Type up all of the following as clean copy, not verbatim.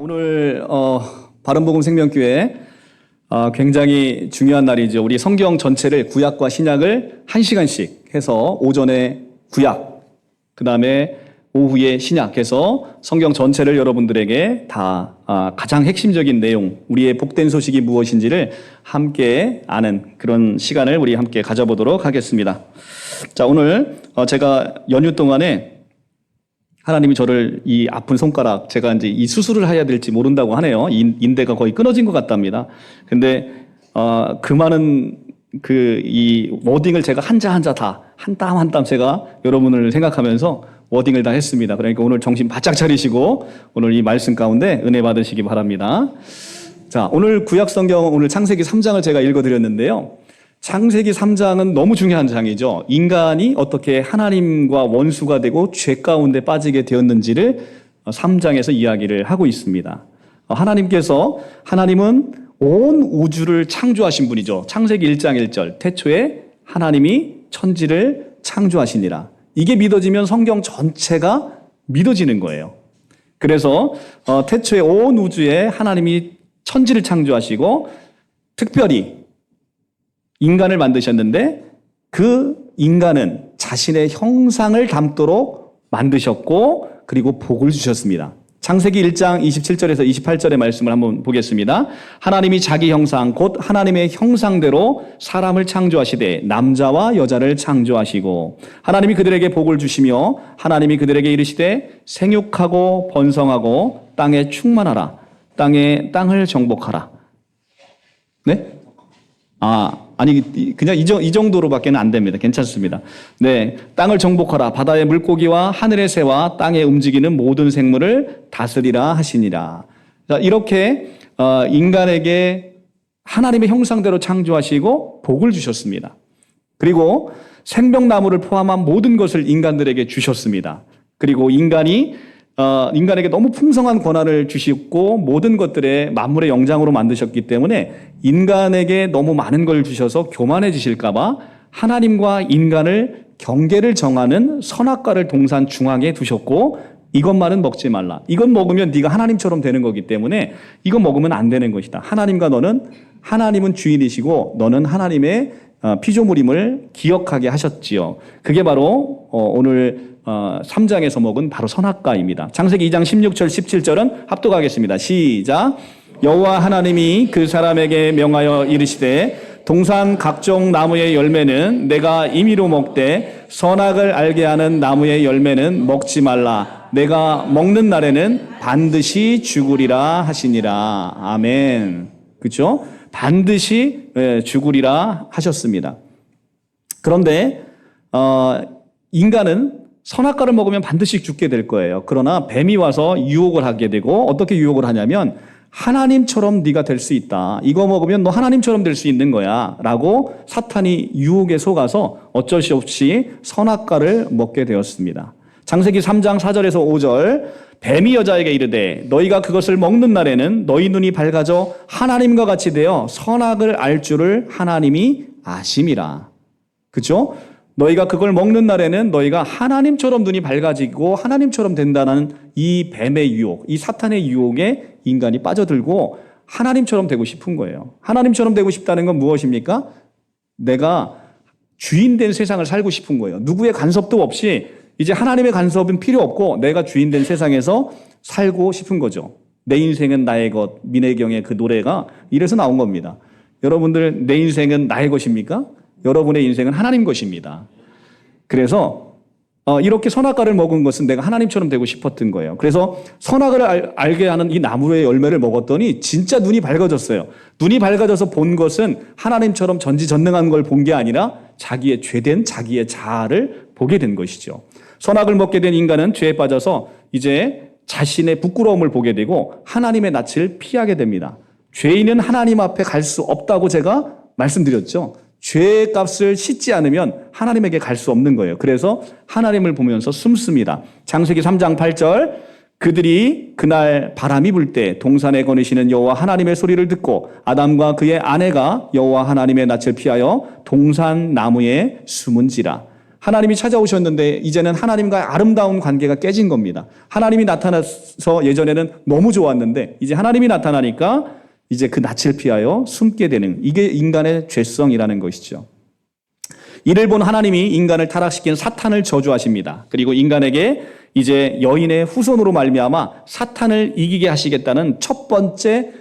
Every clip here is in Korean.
오늘 바른복음 생명교회 굉장히 중요한 날이죠. 우리 성경 전체를 구약과 신약을 1시간씩 해서 오전에 구약, 그 다음에 오후에 신약 해서 성경 전체를 여러분들에게 다 가장 핵심적인 내용, 우리의 복된 소식이 무엇인지를 함께 아는 그런 시간을 우리 함께 가져보도록 하겠습니다. 자, 오늘 제가 연휴 동안에 하나님이 저를 이 아픈 손가락, 제가 이제 이 수술을 해야 될지 모른다고 하네요. 인대가 거의 끊어진 것 같답니다. 근데, 그 많은 이 워딩을 제가 한자 다, 한 땀 한 땀 제가 여러분을 생각하면서 워딩을 다 했습니다. 그러니까 오늘 정신 바짝 차리시고 오늘 이 말씀 가운데 은혜 받으시기 바랍니다. 자, 오늘 구약 성경, 오늘 창세기 3장을 제가 읽어드렸는데요. 창세기 3장은 너무 중요한 장이죠. 인간이 어떻게 하나님과 원수가 되고 죄 가운데 빠지게 되었는지를 3장에서 이야기를 하고 있습니다. 하나님은 온 우주를 창조하신 분이죠. 창세기 1장 1절 태초에 하나님이 천지를 창조하시니라. 이게 믿어지면 성경 전체가 믿어지는 거예요. 그래서 태초에 온 우주에 하나님이 천지를 창조하시고 특별히 인간을 만드셨는데 그 인간은 자신의 형상을 담도록 만드셨고 그리고 복을 주셨습니다. 창세기 1장 27절에서 28절의 말씀을 한번 보겠습니다. 하나님이 자기 형상 곧 하나님의 형상대로 사람을 창조하시되 남자와 여자를 창조하시고 하나님이 그들에게 복을 주시며 하나님이 그들에게 이르시되 생육하고 번성하고 땅에 충만하라 땅을 정복하라. 네? 그냥 이 정도로밖에는 안 됩니다. 괜찮습니다. 네. 땅을 정복하라. 바다의 물고기와 하늘의 새와 땅에 움직이는 모든 생물을 다스리라 하시니라. 자, 이렇게, 인간에게 하나님의 형상대로 창조하시고 복을 주셨습니다. 그리고 생명나무를 포함한 모든 것을 인간들에게 주셨습니다. 그리고 인간에게 너무 풍성한 권한을 주시고 모든 것들의 만물의 영장으로 만드셨기 때문에 인간에게 너무 많은 걸 주셔서 교만해지실까봐 하나님과 인간을 경계를 정하는 선악과를 동산 중앙에 두셨고 이것만은 먹지 말라. 이건 먹으면 네가 하나님처럼 되는 거기 때문에 이거 먹으면 안 되는 것이다. 하나님은 주인이시고 너는 하나님의 피조물임을 기억하게 하셨지요. 그게 바로 오늘 3장에서 먹은 바로 선악과입니다. 창세기 2장 16절 17절은 합독하겠습니다. 시작. 여호와 하나님이 그 사람에게 명하여 이르시되 동산 각종 나무의 열매는 내가 임의로 먹되 선악을 알게 하는 나무의 열매는 먹지 말라. 내가 먹는 날에는 반드시 죽으리라 하시니라. 아멘. 그렇죠? 반드시 죽으리라 하셨습니다. 그런데 인간은 선악과를 먹으면 반드시 죽게 될 거예요. 그러나 뱀이 와서 유혹을 하게 되고 어떻게 유혹을 하냐면 하나님처럼 네가 될 수 있다. 이거 먹으면 너 하나님처럼 될 수 있는 거야. 라고 사탄이 유혹에 속아서 어쩔 수 없이 선악과를 먹게 되었습니다. 창세기 3장 4절에서 5절 뱀이 여자에게 이르되 너희가 그것을 먹는 날에는 너희 눈이 밝아져 하나님과 같이 되어 선악을 알 줄을 하나님이 아심이라. 그렇죠? 너희가 그걸 먹는 날에는 너희가 하나님처럼 눈이 밝아지고 하나님처럼 된다는 이 뱀의 유혹, 이 사탄의 유혹에 인간이 빠져들고 하나님처럼 되고 싶은 거예요. 하나님처럼 되고 싶다는 건 무엇입니까? 내가 주인된 세상을 살고 싶은 거예요. 누구의 간섭도 없이 이제 하나님의 간섭은 필요 없고 내가 주인된 세상에서 살고 싶은 거죠. 내 인생은 나의 것, 민혜경의 그 노래가 이래서 나온 겁니다. 여러분들 내 인생은 나의 것입니까? 여러분의 인생은 하나님 것입니다. 그래서 이렇게 선악과를 먹은 것은 내가 하나님처럼 되고 싶었던 거예요. 그래서 선악을 알게 하는 이 나무의 열매를 먹었더니 진짜 눈이 밝아졌어요. 눈이 밝아져서 본 것은 하나님처럼 전지전능한 걸 본 게 아니라 자기의 죄된 자기의 자아를 보게 된 것이죠. 선악을 먹게 된 인간은 죄에 빠져서 이제 자신의 부끄러움을 보게 되고 하나님의 낯을 피하게 됩니다. 죄인은 하나님 앞에 갈 수 없다고 제가 말씀드렸죠. 죄의 값을 씻지 않으면 하나님에게 갈 수 없는 거예요. 그래서 하나님을 보면서 숨습니다. 창세기 3장 8절 그들이 그날 바람이 불 때 동산에 거니시는 여호와 하나님의 소리를 듣고 아담과 그의 아내가 여호와 하나님의 낯을 피하여 동산 나무에 숨은지라. 하나님이 찾아오셨는데 이제는 하나님과의 아름다운 관계가 깨진 겁니다. 하나님이 나타나서 예전에는 너무 좋았는데 이제 하나님이 나타나니까 이제 그 낯을 피하여 숨게 되는, 이게 인간의 죄성이라는 것이죠. 이를 본 하나님이 인간을 타락시킨 사탄을 저주하십니다. 그리고 인간에게 이제 여인의 후손으로 말미암아 사탄을 이기게 하시겠다는 첫 번째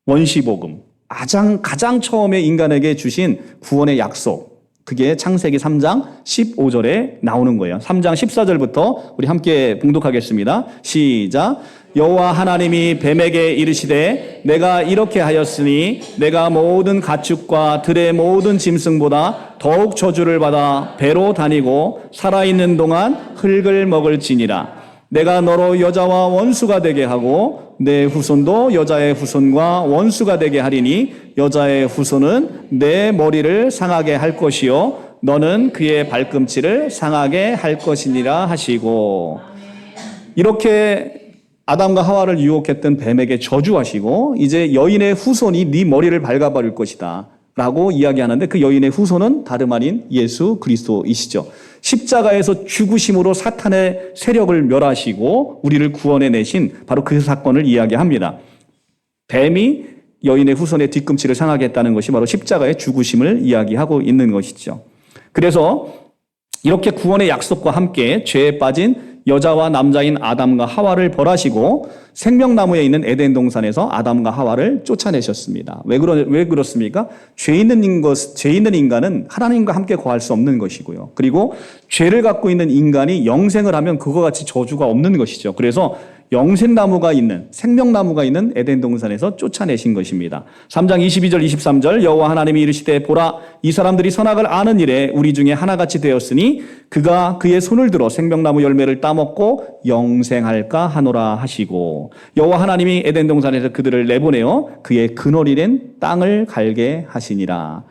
원시복음, 가장 처음에 인간에게 주신 구원의 약속, 그게 창세기 3장 15절에 나오는 거예요. 3장 14절부터 우리 함께 봉독하겠습니다. 시작. 여호와 하나님이 뱀에게 이르시되 내가 이렇게 하였으니 내가 모든 가축과 들의 모든 짐승보다 더욱 저주를 받아 배로 다니고 살아있는 동안 흙을 먹을지니라. 내가 너로 여자와 원수가 되게 하고 내 후손도 여자의 후손과 원수가 되게 하리니 여자의 후손은 내 머리를 상하게 할 것이요 너는 그의 발꿈치를 상하게 할 것이니라 하시고, 이렇게 아담과 하와를 유혹했던 뱀에게 저주하시고 이제 여인의 후손이 네 머리를 밟아버릴 것이다 라고 이야기하는데, 그 여인의 후손은 다름 아닌 예수 그리스도이시죠. 십자가에서 죽으심으로 사탄의 세력을 멸하시고 우리를 구원해 내신 바로 그 사건을 이야기합니다. 뱀이 여인의 후손의 뒤꿈치를 상하게 했다는 것이 바로 십자가의 죽으심을 이야기하고 있는 것이죠. 그래서 이렇게 구원의 약속과 함께 죄에 빠진 여자와 남자인 아담과 하와를 벌하시고 생명나무에 있는 에덴 동산에서 아담과 하와를 쫓아내셨습니다. 왜 그렇습니까? 죄 있는 인간은 하나님과 함께 거할 수 없는 것이고요. 그리고 죄를 갖고 있는 인간이 영생을 하면 그와 같이 저주가 없는 것이죠. 그래서 영생나무가 있는, 생명나무가 있는 에덴 동산에서 쫓아내신 것입니다. 3장 22절 23절 여호와 하나님이 이르시되 보라 이 사람들이 선악을 아는 일에 우리 중에 하나같이 되었으니 그가 그의 손을 들어 생명나무 열매를 따먹고 영생할까 하노라 하시고, 여호와 하나님이 에덴 동산에서 그들을 내보내어 그의 근원이 된 땅을 갈게 하시니라.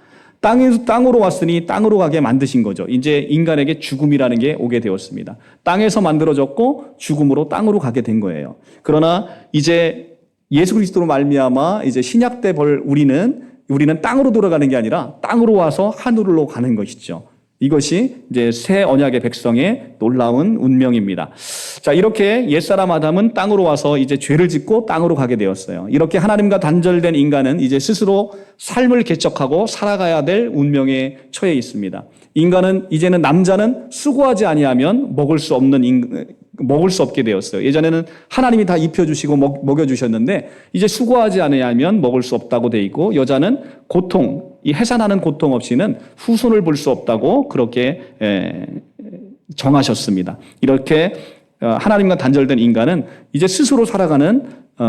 땅으로 왔으니 땅으로 가게 만드신 거죠. 이제 인간에게 죽음이라는 게 오게 되었습니다. 땅에서 만들어졌고 죽음으로 땅으로 가게 된 거예요. 그러나 이제 예수 그리스도로 말미암아 이제 신약 때 우리는 땅으로 돌아가는 게 아니라 땅으로 와서 하늘로 가는 것이죠. 이것이 이제 새 언약의 백성의 놀라운 운명입니다. 자, 이렇게 옛사람 아담은 땅으로 와서 이제 죄를 짓고 땅으로 가게 되었어요. 이렇게 하나님과 단절된 인간은 이제 스스로 삶을 개척하고 살아가야 될 운명에 처해 있습니다. 이제는 남자는 수고하지 아니하면 먹을 수 없게 되었어요. 예전에는 하나님이 다 입혀주시고 먹여주셨는데 이제 수고하지 않으면 먹을 수 없다고 돼 있고, 여자는 이 해산하는 고통 없이는 후손을 볼 수 없다고 그렇게 정하셨습니다. 이렇게 하나님과 단절된 인간은 이제 스스로 살아가는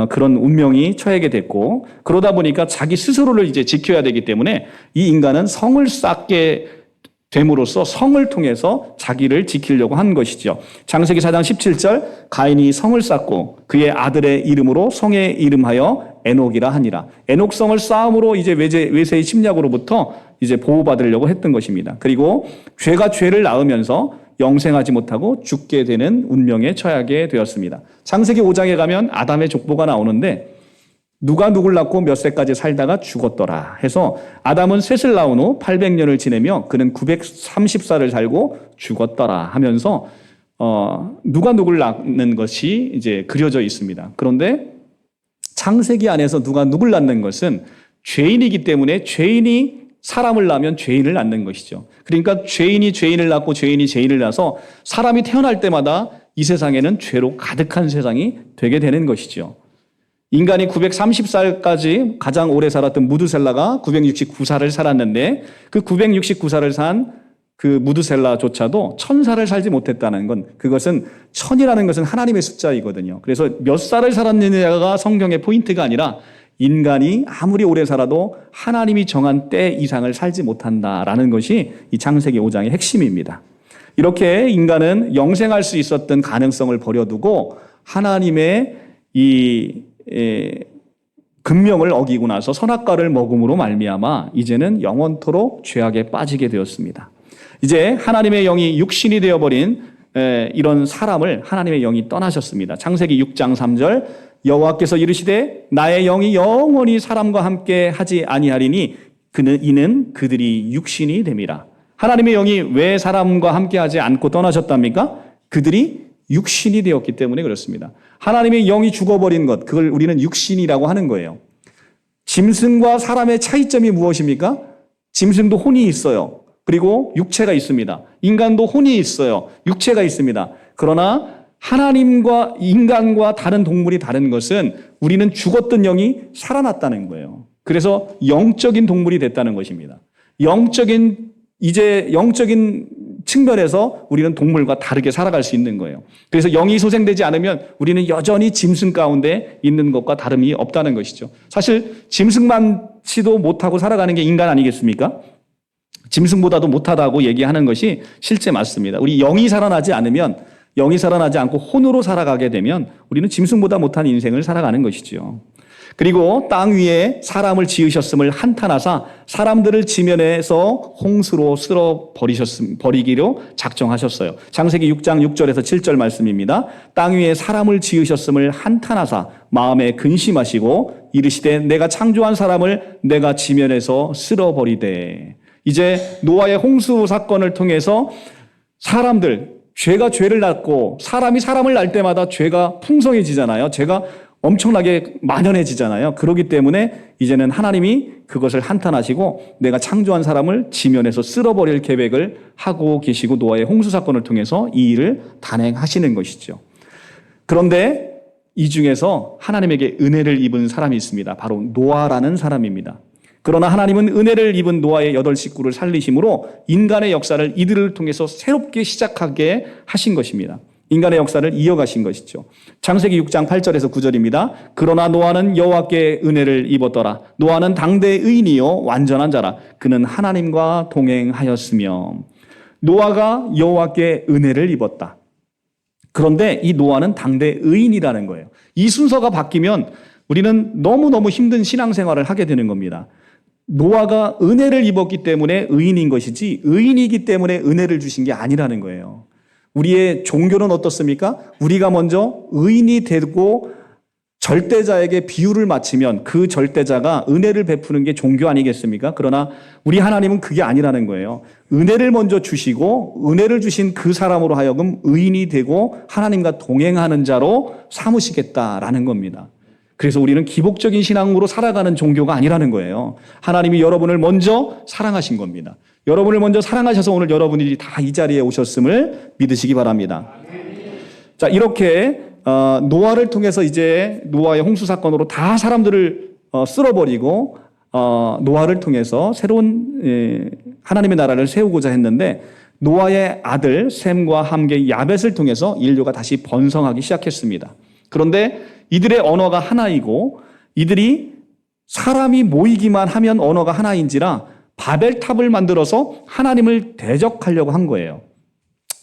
그런 운명이 처하게 됐고, 그러다 보니까 자기 스스로를 이제 지켜야 되기 때문에 이 인간은 성을 쌓게 됨으로써 성을 통해서 자기를 지키려고 한 것이죠. 창세기 4장 17절 가인이 성을 쌓고 그의 아들의 이름으로 성에 이름하여 에녹이라 하니라. 에녹성을 쌓음으로 이제 외세의 침략으로부터 이제 보호받으려고 했던 것입니다. 그리고 죄가 죄를 낳으면서 영생하지 못하고 죽게 되는 운명에 처하게 되었습니다. 창세기 5장에 가면 아담의 족보가 나오는데 누가 누굴 낳고 몇 세까지 살다가 죽었더라 해서 아담은 셋을 낳은 후 800년을 지내며 그는 930살을 살고 죽었더라 하면서 누가 누굴 낳는 것이 이제 그려져 있습니다. 그런데 창세기 안에서 누가 누굴 낳는 것은 죄인이기 때문에 죄인이 사람을 낳으면 죄인을 낳는 것이죠. 그러니까 죄인이 죄인을 낳고 죄인이 죄인을 낳아서 사람이 태어날 때마다 이 세상에는 죄로 가득한 세상이 되게 되는 것이죠. 인간이 930살까지 가장 오래 살았던 무드셀라가 969살을 살았는데 그 969살을 산 그 무드셀라조차도 1000살을 살지 못했다는 건, 그것은 1000이라는 것은 하나님의 숫자이거든요. 그래서 몇 살을 살았느냐가 성경의 포인트가 아니라 인간이 아무리 오래 살아도 하나님이 정한 때 이상을 살지 못한다라는 것이 이 창세기 5장의 핵심입니다. 이렇게 인간은 영생할 수 있었던 가능성을 버려두고 하나님의 금명을 어기고 나서 선악과를 먹음으로 말미암아 이제는 영원토록 죄악에 빠지게 되었습니다. 이제 하나님의 영이 육신이 되어버린 이런 사람을 하나님의 영이 떠나셨습니다. 창세기 6장 3절 여호와께서 이르시되 나의 영이 영원히 사람과 함께 하지 아니하리니 이는 그들이 육신이 됨이라. 하나님의 영이 왜 사람과 함께하지 않고 떠나셨답니까? 그들이 육신이 되었기 때문에 그렇습니다. 하나님의 영이 죽어버린 것, 그걸 우리는 육신이라고 하는 거예요. 짐승과 사람의 차이점이 무엇입니까? 짐승도 혼이 있어요. 그리고 육체가 있습니다. 인간도 혼이 있어요. 육체가 있습니다. 그러나 하나님과 인간과 다른 동물이 다른 것은 우리는 죽었던 영이 살아났다는 거예요. 그래서 영적인 동물이 됐다는 것입니다. 영적인 측면에서 우리는 동물과 다르게 살아갈 수 있는 거예요. 그래서 영이 소생되지 않으면 우리는 여전히 짐승 가운데 있는 것과 다름이 없다는 것이죠. 사실 짐승만치도 못하고 살아가는 게 인간 아니겠습니까? 짐승보다도 못하다고 얘기하는 것이 실제 맞습니다. 우리 영이 살아나지 않고 혼으로 살아가게 되면 우리는 짐승보다 못한 인생을 살아가는 것이죠. 그리고 땅 위에 사람을 지으셨음을 한탄하사 사람들을 지면에서 홍수로 쓸어 버리기로 작정하셨어요. 창세기 6장 6절에서 7절 말씀입니다. 땅 위에 사람을 지으셨음을 한탄하사 마음에 근심하시고 이르시되 내가 창조한 사람을 내가 지면에서 쓸어 버리되. 이제 노아의 홍수 사건을 통해서 죄가 죄를 낳고 사람이 사람을 낳을 때마다 죄가 풍성해지잖아요. 죄가 엄청나게 만연해지잖아요. 그렇기 때문에 이제는 하나님이 그것을 한탄하시고 내가 창조한 사람을 지면에서 쓸어버릴 계획을 하고 계시고 노아의 홍수 사건을 통해서 이 일을 단행하시는 것이죠. 그런데 이 중에서 하나님에게 은혜를 입은 사람이 있습니다. 바로 노아라는 사람입니다. 그러나 하나님은 은혜를 입은 노아의 8 식구를 살리심으로 인간의 역사를 이들을 통해서 새롭게 시작하게 하신 것입니다. 인간의 역사를 이어가신 것이죠. 창세기 6장 8절에서 9절입니다. 그러나 노아는 여호와께 은혜를 입었더라. 노아는 당대 의인이요 완전한 자라. 그는 하나님과 동행하였으며. 노아가 여호와께 은혜를 입었다. 그런데 이 노아는 당대 의인이라는 거예요. 이 순서가 바뀌면 우리는 너무너무 힘든 신앙생활을 하게 되는 겁니다. 노아가 은혜를 입었기 때문에 의인인 것이지 의인이기 때문에 은혜를 주신 게 아니라는 거예요. 우리의 종교는 어떻습니까? 우리가 먼저 의인이 되고 절대자에게 비유를 맞추면 그 절대자가 은혜를 베푸는 게 종교 아니겠습니까? 그러나 우리 하나님은 그게 아니라는 거예요. 은혜를 먼저 주시고 은혜를 주신 그 사람으로 하여금 의인이 되고 하나님과 동행하는 자로 삼으시겠다라는 겁니다. 그래서 우리는 기복적인 신앙으로 살아가는 종교가 아니라는 거예요. 하나님이 여러분을 먼저 사랑하신 겁니다. 여러분을 먼저 사랑하셔서 오늘 여러분이 다 이 자리에 오셨음을 믿으시기 바랍니다. 자, 이렇게 노아를 통해서 이제 노아의 홍수 사건으로 다 사람들을 쓸어버리고 노아를 통해서 새로운 하나님의 나라를 세우고자 했는데 노아의 아들 셈과 함께 야벳을 통해서 인류가 다시 번성하기 시작했습니다. 그런데 이들의 언어가 하나이고 이들이 사람이 모이기만 하면 언어가 하나인지라 바벨탑을 만들어서 하나님을 대적하려고 한 거예요.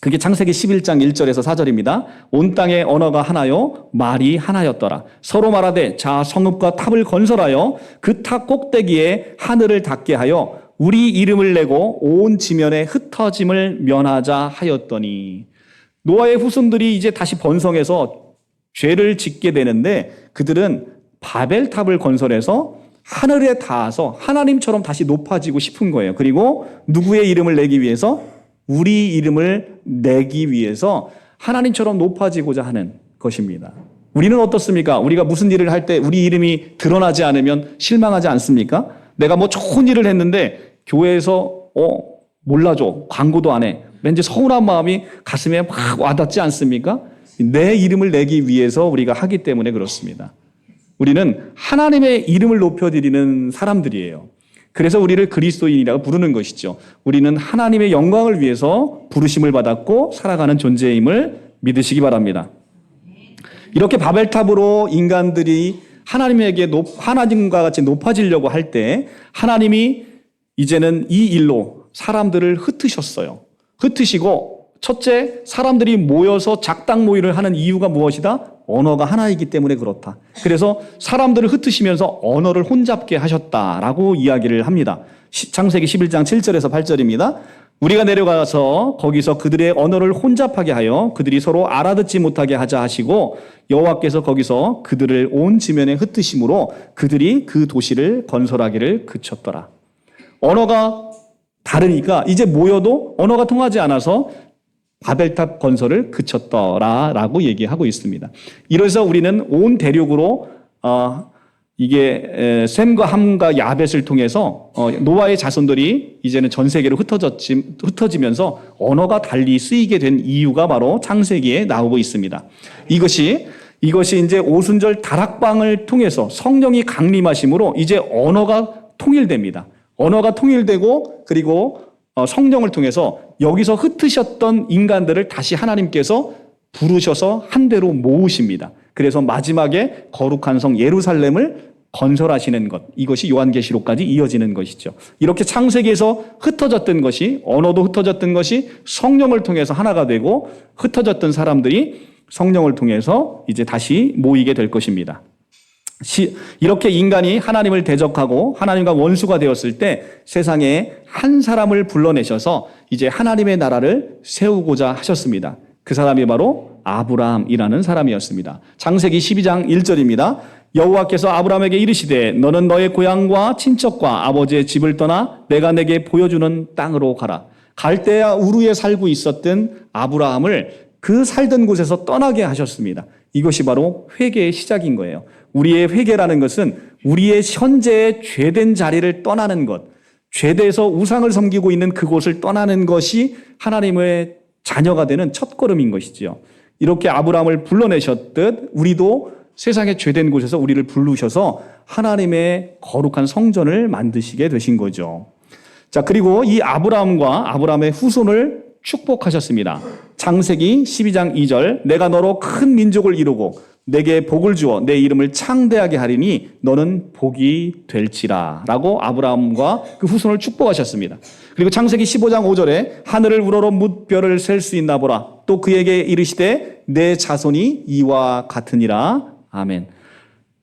그게 창세기 11장 1절에서 4절입니다. 온 땅의 언어가 하나요 말이 하나였더라. 서로 말하되 자 성읍과 탑을 건설하여 그 탑 꼭대기에 하늘을 닿게 하여 우리 이름을 내고 온 지면에 흩어짐을 면하자 하였더니. 노아의 후손들이 이제 다시 번성해서 죄를 짓게 되는데 그들은 바벨탑을 건설해서 하늘에 닿아서 하나님처럼 다시 높아지고 싶은 거예요. 그리고 누구의 이름을 내기 위해서? 우리 이름을 내기 위해서 하나님처럼 높아지고자 하는 것입니다. 우리는 어떻습니까? 우리가 무슨 일을 할 때 우리 이름이 드러나지 않으면 실망하지 않습니까? 내가 뭐 좋은 일을 했는데 교회에서 몰라줘. 광고도 안 해. 왠지 서운한 마음이 가슴에 막 와닿지 않습니까? 내 이름을 내기 위해서 우리가 하기 때문에 그렇습니다. 우리는 하나님의 이름을 높여드리는 사람들이에요. 그래서 우리를 그리스도인이라고 부르는 것이죠. 우리는 하나님의 영광을 위해서 부르심을 받았고 살아가는 존재임을 믿으시기 바랍니다. 이렇게 바벨탑으로 인간들이 하나님과 같이 높아지려고 할 때 하나님이 이제는 이 일로 사람들을 흩으셨어요. 흩으시고 첫째, 사람들이 모여서 작당 모의를 하는 이유가 무엇이다? 언어가 하나이기 때문에 그렇다. 그래서 사람들을 흩으시면서 언어를 혼잡게 하셨다라고 이야기를 합니다. 창세기 11장 7절에서 8절입니다. 우리가 내려가서 거기서 그들의 언어를 혼잡하게 하여 그들이 서로 알아듣지 못하게 하자 하시고 여호와께서 거기서 그들을 온 지면에 흩으심으로 그들이 그 도시를 건설하기를 그쳤더라. 언어가 다르니까 이제 모여도 언어가 통하지 않아서 바벨탑 건설을 그쳤더라라고 얘기하고 있습니다. 이래서 우리는 온 대륙으로 이게 셈과 함과 야벳을 통해서 노아의 자손들이 이제는 전 세계로 흩어지면서 언어가 달리 쓰이게 된 이유가 바로 창세기에 나오고 있습니다. 이것이 이제 오순절 다락방을 통해서 성령이 강림하심으로 이제 언어가 통일됩니다. 언어가 통일되고 그리고 성령을 통해서 여기서 흩으셨던 인간들을 다시 하나님께서 부르셔서 한 대로 모으십니다. 그래서 마지막에 거룩한 성 예루살렘을 건설하시는 것, 이것이 요한계시록까지 이어지는 것이죠. 이렇게 창세기에서 흩어졌던 것이, 언어도 흩어졌던 것이 성령을 통해서 하나가 되고 흩어졌던 사람들이 성령을 통해서 이제 다시 모이게 될 것입니다. 이렇게 인간이 하나님을 대적하고 하나님과 원수가 되었을 때 세상에 한 사람을 불러내셔서 이제 하나님의 나라를 세우고자 하셨습니다. 그 사람이 바로 아브라함이라는 사람이었습니다. 창세기 12장 1절입니다. 여호와께서 아브라함에게 이르시되 너는 너의 고향과 친척과 아버지의 집을 떠나 내가 내게 보여주는 땅으로 가라. 갈대아 우르에 살고 있었던 아브라함을 그 살던 곳에서 떠나게 하셨습니다. 이것이 바로 회개의 시작인 거예요. 우리의 회개라는 것은 우리의 현재의 죄된 자리를 떠나는 것, 죄돼서 우상을 섬기고 있는 그곳을 떠나는 것이 하나님의 자녀가 되는 첫걸음인 것이지요. 이렇게 아브라함을 불러내셨듯 우리도 세상의 죄된 곳에서 우리를 부르셔서 하나님의 거룩한 성전을 만드시게 되신 거죠. 자, 그리고 이 아브라함과 아브라함의 후손을 축복하셨습니다. 창세기 12장 2절 내가 너로 큰 민족을 이루고 내게 복을 주어 내 이름을 창대하게 하리니 너는 복이 될지라 라고 아브라함과 그 후손을 축복하셨습니다. 그리고 창세기 15장 5절에 하늘을 우러러 뭇별을 셀 수 있나 보라. 또 그에게 이르시되 내 자손이 이와 같으니라. 아멘.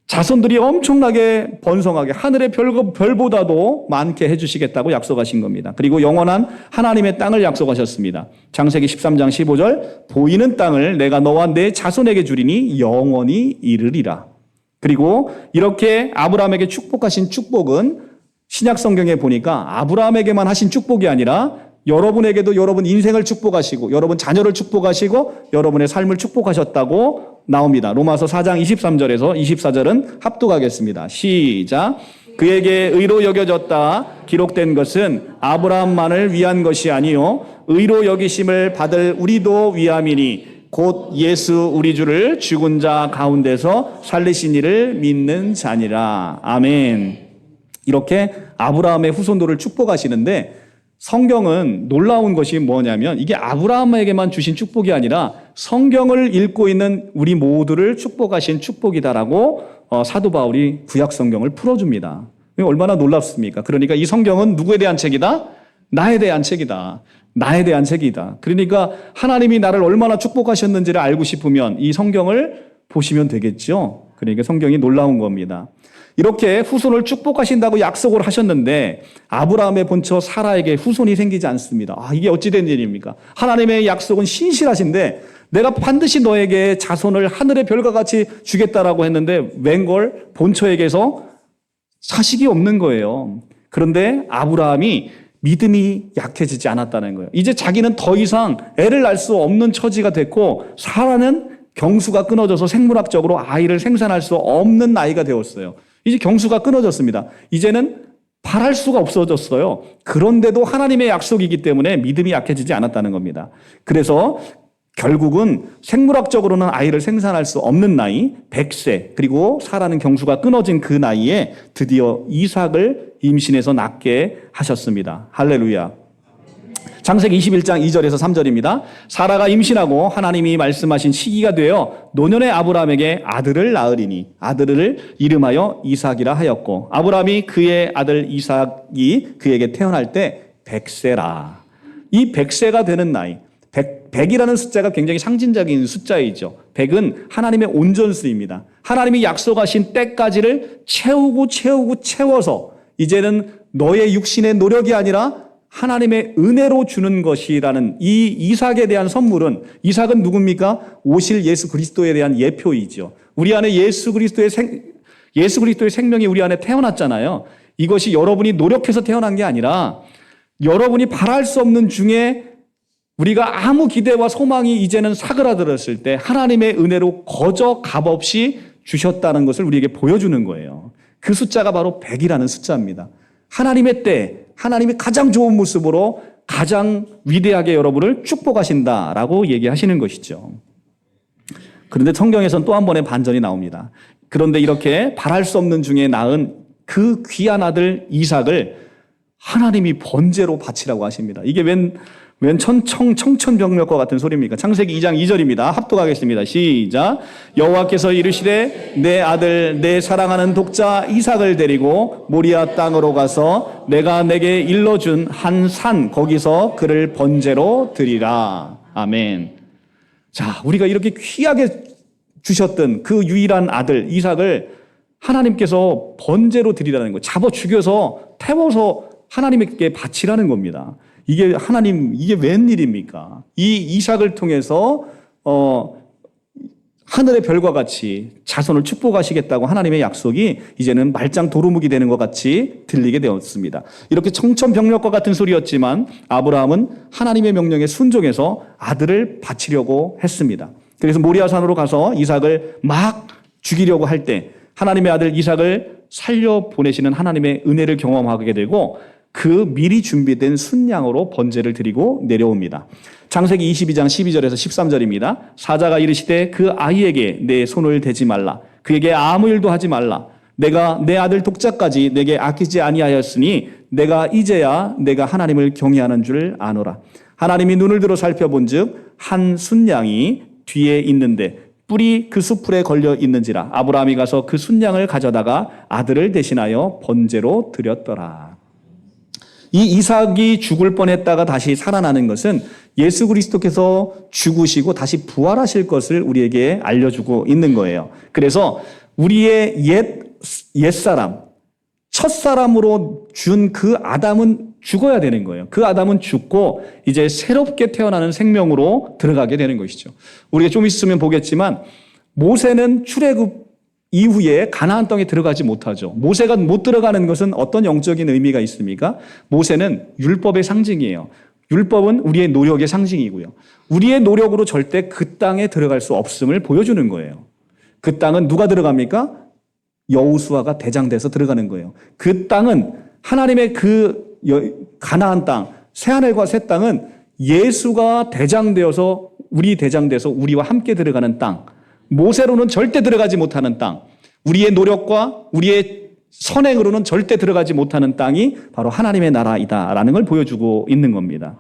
자손들이 엄청나게 번성하게 하늘의 별보다도 많게 해주시겠다고 약속하신 겁니다. 그리고 영원한 하나님의 땅을 약속하셨습니다. 창세기 13장 15절 보이는 땅을 내가 너와 내 자손에게 주리니 영원히 이르리라. 그리고 이렇게 아브라함에게 축복하신 축복은 신약 성경에 보니까 아브라함에게만 하신 축복이 아니라 여러분에게도 여러분 인생을 축복하시고 여러분 자녀를 축복하시고 여러분의 삶을 축복하셨다고 나옵니다. 로마서 4장 23절에서 24절은 합독하겠습니다. 시작. 그에게 의로 여겨졌다 기록된 것은 아브라함만을 위한 것이 아니요 의로 여기심을 받을 우리도 위함이니 곧 예수 우리 주를 죽은 자 가운데서 살리신 이를 믿는 자니라. 아멘. 이렇게 아브라함의 후손들을 축복하시는데 성경은 놀라운 것이 뭐냐면 이게 아브라함에게만 주신 축복이 아니라 성경을 읽고 있는 우리 모두를 축복하신 축복이다라고 사도 바울이 구약 성경을 풀어줍니다. 얼마나 놀랍습니까? 그러니까 이 성경은 누구에 대한 책이다? 나에 대한 책이다. 나에 대한 책이다. 그러니까 하나님이 나를 얼마나 축복하셨는지를 알고 싶으면 이 성경을 보시면 되겠죠. 그러니까 성경이 놀라운 겁니다. 이렇게 후손을 축복하신다고 약속을 하셨는데 아브라함의 본처 사라에게 후손이 생기지 않습니다. 이게 어찌된 일입니까? 하나님의 약속은 신실하신데 내가 반드시 너에게 자손을 하늘의 별과 같이 주겠다라고 했는데 웬걸 본처에게서 자식이 없는 거예요. 그런데 아브라함이 믿음이 약해지지 않았다는 거예요. 이제 자기는 더 이상 애를 낳을 수 없는 처지가 됐고 사라는 경수가 끊어져서 생물학적으로 아이를 생산할 수 없는 나이가 되었어요. 이제 경수가 끊어졌습니다. 이제는 바랄 수가 없어졌어요. 그런데도 하나님의 약속이기 때문에 믿음이 약해지지 않았다는 겁니다. 그래서 결국은 생물학적으로는 아이를 생산할 수 없는 나이 100세 그리고 사라는 경수가 끊어진 그 나이에 드디어 이삭을 임신해서 낳게 하셨습니다. 할렐루야. 창세기 21장 2절에서 3절입니다. 사라가 임신하고 하나님이 말씀하신 시기가 되어 노년의 아브라함에게 아들을 낳으리니 아들을 이름하여 이삭이라 하였고 아브라함이 그의 아들 이삭이 그에게 태어날 때 100세라. 이 100세가 되는 나이 100이라는 숫자가 굉장히 상징적인 숫자이죠. 100은 하나님의 온전수입니다. 하나님이 약속하신 때까지를 채워서 이제는 너의 육신의 노력이 아니라 하나님의 은혜로 주는 것이라는 이 이삭에 대한 선물은 이삭은 누굽니까? 오실 예수 그리스도에 대한 예표이죠. 우리 안에 예수 그리스도의 생명이 우리 안에 태어났잖아요. 이것이 여러분이 노력해서 태어난 게 아니라 여러분이 바랄 수 없는 중에 우리가 아무 기대와 소망이 이제는 사그라들었을 때 하나님의 은혜로 거저 값없이 주셨다는 것을 우리에게 보여주는 거예요. 그 숫자가 바로 100이라는 숫자입니다. 하나님의 때, 하나님이 가장 좋은 모습으로 가장 위대하게 여러분을 축복하신다라고 얘기하시는 것이죠. 그런데 성경에서는 또 한 번의 반전이 나옵니다. 그런데 이렇게 바랄 수 없는 중에 낳은 그 귀한 아들 이삭을 하나님이 번제로 바치라고 하십니다. 이게 웬 청천벽력과 같은 소리입니까? 창세기 2장 2절입니다. 합독하겠습니다. 시작. 여호와께서 이르시되 내 아들 내 사랑하는 독자 이삭을 데리고 모리아 땅으로 가서 내가 내게 일러준 한 산 거기서 그를 번제로 드리라. 아멘. 자, 우리가 이렇게 귀하게 주셨던 그 유일한 아들 이삭을 하나님께서 번제로 드리라는 거, 잡아 죽여서 태워서 하나님께 바치라는 겁니다. 이게 하나님, 이게 웬일입니까? 이 이삭을 통해서 하늘의 별과 같이 자손을 축복하시겠다고 하나님의 약속이 이제는 말짱 도루묵이 되는 것 같이 들리게 되었습니다. 이렇게 청천벽력과 같은 소리였지만 아브라함은 하나님의 명령에 순종해서 아들을 바치려고 했습니다. 그래서 모리아산으로 가서 이삭을 막 죽이려고 할 때 하나님의 아들 이삭을 살려 보내시는 하나님의 은혜를 경험하게 되고 그 미리 준비된 순양으로 번제를 드리고 내려옵니다. 창세기 22장 12절에서 13절입니다. 사자가 이르시되 그 아이에게 내 손을 대지 말라. 그에게 아무 일도 하지 말라. 내가 내 아들 독자까지 내게 아끼지 아니하였으니 내가 이제야 내가 하나님을 경외하는 줄 아노라. 하나님이 눈을 들어 살펴본즉 한 순양이 뒤에 있는데 뿔이 그 숫풀에 걸려 있는지라. 아브라함이 가서 그 순양을 가져다가 아들을 대신하여 번제로 드렸더라. 이 이삭이 죽을 뻔했다가 다시 살아나는 것은 예수 그리스도께서 죽으시고 다시 부활하실 것을 우리에게 알려주고 있는 거예요. 그래서 우리의 옛사람, 첫사람으로 준 그 아담은 죽어야 되는 거예요. 그 아담은 죽고 이제 새롭게 태어나는 생명으로 들어가게 되는 것이죠. 우리가 좀 있으면 보겠지만 모세는 출애굽 이후에 가나안 땅에 들어가지 못하죠. 모세가 못 들어가는 것은 어떤 영적인 의미가 있습니까? 모세는 율법의 상징이에요. 율법은 우리의 노력의 상징이고요. 우리의 노력으로 절대 그 땅에 들어갈 수 없음을 보여주는 거예요. 그 땅은 누가 들어갑니까? 여호수아가 대장돼서 들어가는 거예요. 그 땅은 하나님의 그 가나안 땅, 새하늘과 새 땅은 예수가 대장되어서 우리 대장돼서 우리와 함께 들어가는 땅, 모세로는 절대 들어가지 못하는 땅, 우리의 노력과 우리의 선행으로는 절대 들어가지 못하는 땅이 바로 하나님의 나라이다라는 걸 보여주고 있는 겁니다.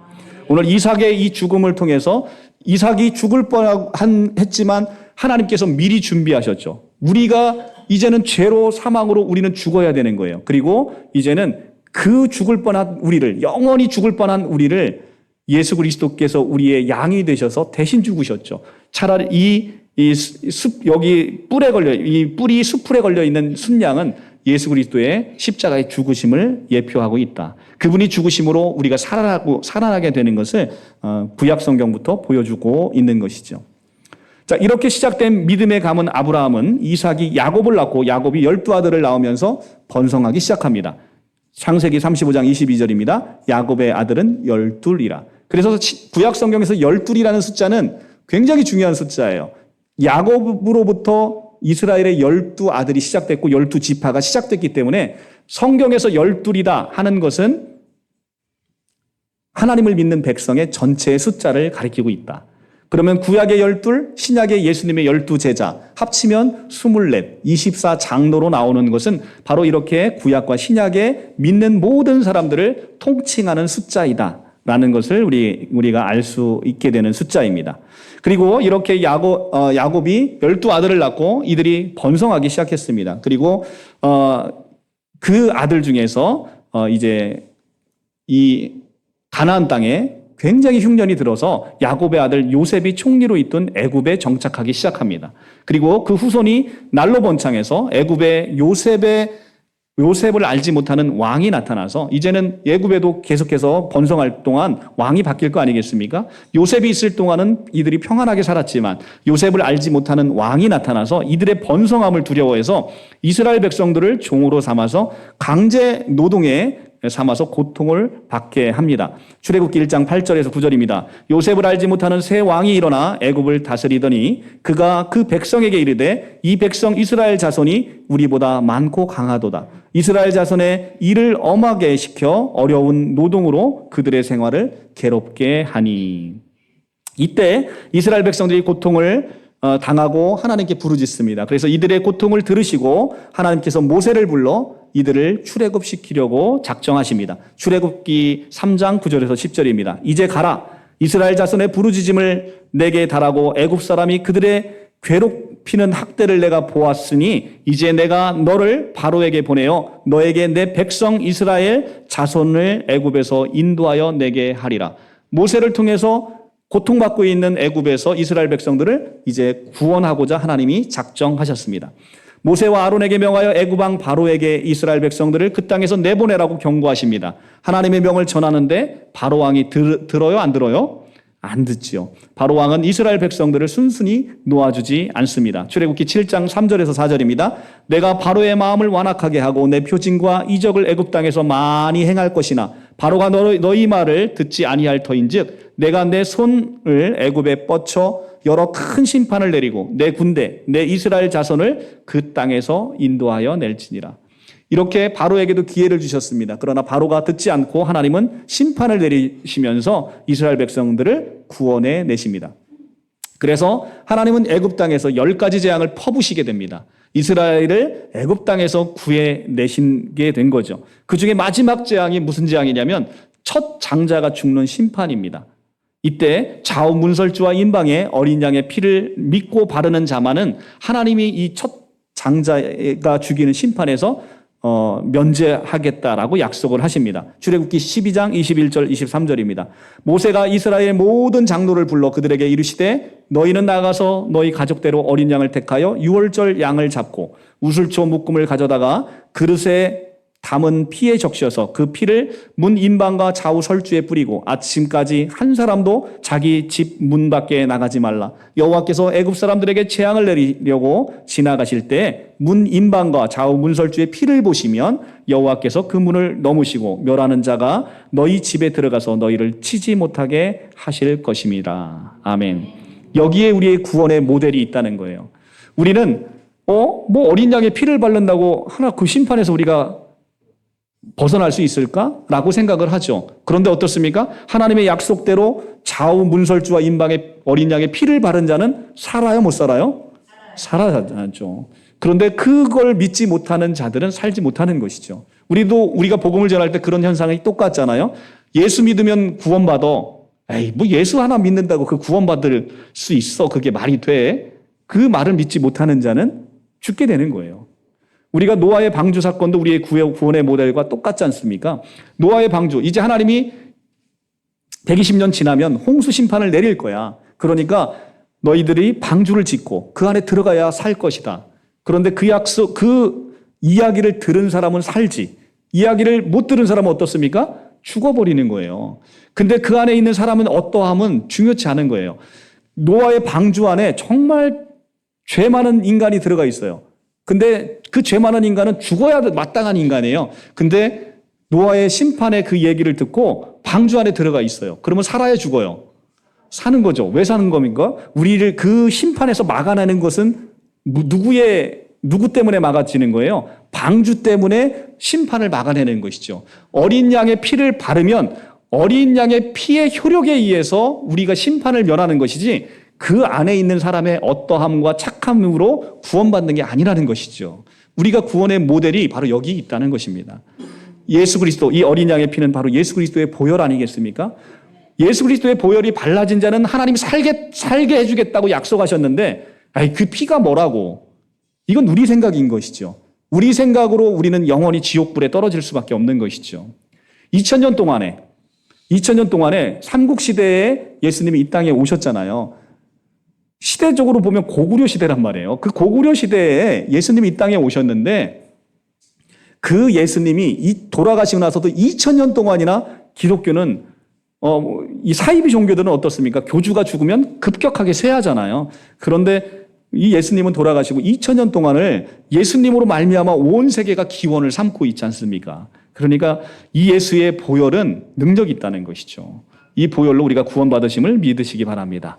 오늘 이삭의 이 죽음을 통해서 이삭이 죽을 뻔했지만 하나님께서 미리 준비하셨죠. 우리가 이제는 죄로 사망으로 우리는 죽어야 되는 거예요. 그리고 이제는 그 죽을 뻔한 우리를, 영원히 죽을 뻔한 우리를 예수 그리스도께서 우리의 양이 되셔서 대신 죽으셨죠. 차라리 여기 뿔에 걸려, 이 뿔이 숫풀에 걸려 있는 순양은 예수 그리스도의 십자가의 죽으심을 예표하고 있다. 그분이 죽으심으로 우리가 살아나게 되는 것을 구약 성경부터 보여주고 있는 것이죠. 자, 이렇게 시작된 믿음의 가문 아브라함은 이삭이 야곱을 낳고 야곱이 12아들을 낳으면서 번성하기 시작합니다. 창세기 35장 22절입니다. 야곱의 아들은 12이라. 그래서 구약 성경에서 12이라는 숫자는 굉장히 중요한 숫자예요. 야곱으로부터 이스라엘의 12아들이 시작됐고 12지파가 시작됐기 때문에 성경에서 12이다 하는 것은 하나님을 믿는 백성의 전체의 숫자를 가리키고 있다. 그러면 구약의 12, 신약의 예수님의 12제자 합치면 24, 24장로로 나오는 것은 바로 이렇게 구약과 신약에 믿는 모든 사람들을 통칭하는 숫자이다 라는 것을 우리가 알 수 있게 되는 숫자입니다. 그리고 이렇게 야곱이 12아들을 낳고 이들이 번성하기 시작했습니다. 그리고 그 아들 중에서 이제 이 가나안 땅에 굉장히 흉년이 들어서 야곱의 아들 요셉이 총리로 있던 애굽에 정착하기 시작합니다. 그리고 그 후손이 날로 번창해서 애굽에 요셉을 알지 못하는 왕이 나타나서 이제는 애굽에도 계속해서 번성할 동안 왕이 바뀔 거 아니겠습니까? 요셉이 있을 동안은 이들이 평안하게 살았지만 요셉을 알지 못하는 왕이 나타나서 이들의 번성함을 두려워해서 이스라엘 백성들을 종으로 삼아서 강제 노동에 삼아서 고통을 받게 합니다. 출애굽기 1장 8절에서 9절입니다. 요셉을 알지 못하는 새 왕이 일어나 애굽을 다스리더니 그가 그 백성에게 이르되 이 백성 이스라엘 자손이 우리보다 많고 강하도다. 이스라엘 자손의 일을 엄하게 시켜 어려운 노동으로 그들의 생활을 괴롭게 하니. 이때 이스라엘 백성들이 고통을 당하고 하나님께 부르짖습니다. 그래서 이들의 고통을 들으시고 하나님께서 모세를 불러 이들을 출애굽시키려고 작정하십니다. 출애굽기 3장 9절에서 10절입니다. 이제 가라. 이스라엘 자손의 부르짖음을 내게 달하고 애굽 사람이 그들의 괴롭히는 학대를 내가 보았으니 이제 내가 너를 바로에게 보내어 너에게 내 백성 이스라엘 자손을 애굽에서 인도하여 내게 하리라. 모세를 통해서 고통받고 있는 애굽에서 이스라엘 백성들을 이제 구원하고자 하나님이 작정하셨습니다. 모세와 아론에게 명하여 애굽 왕 바로에게 이스라엘 백성들을 그 땅에서 내보내라고 경고하십니다. 하나님의 명을 전하는데 바로 왕이 들어요, 안 들어요? 안 듣지요. 바로 왕은 이스라엘 백성들을 순순히 놓아주지 않습니다. 출애굽기 7장 3절에서 4절입니다. 내가 바로의 마음을 완악하게 하고 내 표징과 이적을 애굽 땅에서 많이 행할 것이나 바로가 너희 말을 듣지 아니할 터인즉 내가 내 손을 애굽에 뻗쳐 여러 큰 심판을 내리고 내 군대 내 이스라엘 자손을 그 땅에서 인도하여 낼지니라. 이렇게 바로에게도 기회를 주셨습니다. 그러나 바로가 듣지 않고 하나님은 심판을 내리시면서 이스라엘 백성들을 구원해 내십니다. 그래서 하나님은 애굽 땅에서 10가지 재앙을 퍼부시게 됩니다. 이스라엘을 애굽 땅에서 구해 내시게 된 거죠. 그 중에 마지막 재앙이 무슨 재앙이냐면 첫 장자가 죽는 심판입니다. 이때 좌우 문설주와 인방에 어린 양의 피를 믿고 바르는 자만은 하나님이 이 첫 장자가 죽이는 심판에서 면제하겠다라고 약속을 하십니다. 출애굽기 12장 21절 23절입니다. 모세가 이스라엘 모든 장로를 불러 그들에게 이르시되 너희는 나가서 너희 가족대로 어린 양을 택하여 유월절 양을 잡고 우슬초 묶음을 가져다가 그릇에 담은 피에 적셔서 그 피를 문 인방과 좌우 설주에 뿌리고 아침까지 한 사람도 자기 집 문 밖에 나가지 말라. 여호와께서 애굽 사람들에게 재앙을 내리려고 지나가실 때 문 인방과 좌우 문 설주의 피를 보시면 여호와께서 그 문을 넘으시고 멸하는 자가 너희 집에 들어가서 너희를 치지 못하게 하실 것입니다. 아멘. 여기에 우리의 구원의 모델이 있다는 거예요. 우리는 어린 양의 피를 바른다고 하나 그 심판에서 우리가 벗어날 수 있을까라고 생각을 하죠. 그런데 어떻습니까? 하나님의 약속대로 좌우 문설주와 인방의 어린 양의 피를 바른 자는 살아요, 못 살아요? 살아야죠. 그런데 그걸 믿지 못하는 자들은 살지 못하는 것이죠. 우리가 복음을 전할 때 그런 현상이 똑같잖아요. 예수 믿으면 구원받아. 에이, 뭐 예수 하나 믿는다고 그 구원받을 수 있어. 그게 말이 돼. 그 말을 믿지 못하는 자는 죽게 되는 거예요. 우리가 노아의 방주 사건도 우리의 구원의 모델과 똑같지 않습니까? 노아의 방주, 이제 하나님이 120년 지나면 홍수 심판을 내릴 거야. 그러니까 너희들이 방주를 짓고 그 안에 들어가야 살 것이다. 그런데 그 이야기를 들은 사람은 살지. 이야기를 못 들은 사람은 어떻습니까? 죽어버리는 거예요. 근데 그 안에 있는 사람은 어떠함은 중요치 않은 거예요. 노아의 방주 안에 정말 죄 많은 인간이 들어가 있어요. 근데 그 죄 많은 인간은 죽어야 마땅한 인간이에요. 근데 노아의 심판의 그 얘기를 듣고 방주 안에 들어가 있어요. 그러면 살아야 죽어요? 사는 거죠. 왜 사는 겁니까? 우리를 그 심판에서 막아내는 것은 누구 때문에 막아지는 거예요? 방주 때문에 심판을 막아내는 것이죠. 어린 양의 피를 바르면 어린 양의 피의 효력에 의해서 우리가 심판을 면하는 것이지 그 안에 있는 사람의 어떠함과 착함으로 구원받는 게 아니라는 것이죠. 우리가 구원의 모델이 바로 여기 있다는 것입니다. 예수 그리스도, 이 어린 양의 피는 바로 예수 그리스도의 보혈 아니겠습니까? 예수 그리스도의 보혈이 발라진 자는 하나님이 살게 해주겠다고 약속하셨는데 그 피가 뭐라고? 이건 우리 생각인 것이죠. 우리 생각으로 우리는 영원히 지옥불에 떨어질 수밖에 없는 것이죠. 2000년 동안에 삼국시대에 예수님이 이 땅에 오셨잖아요. 시대적으로 보면 고구려 시대란 말이에요. 그 고구려 시대에 예수님이 이 땅에 오셨는데 그 예수님이 돌아가시고 나서도 2000년 동안이나 기독교는 이 사이비 종교들은 어떻습니까? 교주가 죽으면 급격하게 쇠하잖아요. 그런데 이 예수님은 돌아가시고 2000년 동안을 예수님으로 말미암아 온 세계가 기원을 삼고 있지 않습니까? 그러니까 이 예수의 보혈은 능력이 있다는 것이죠. 이 보혈로 우리가 구원받으심을 믿으시기 바랍니다.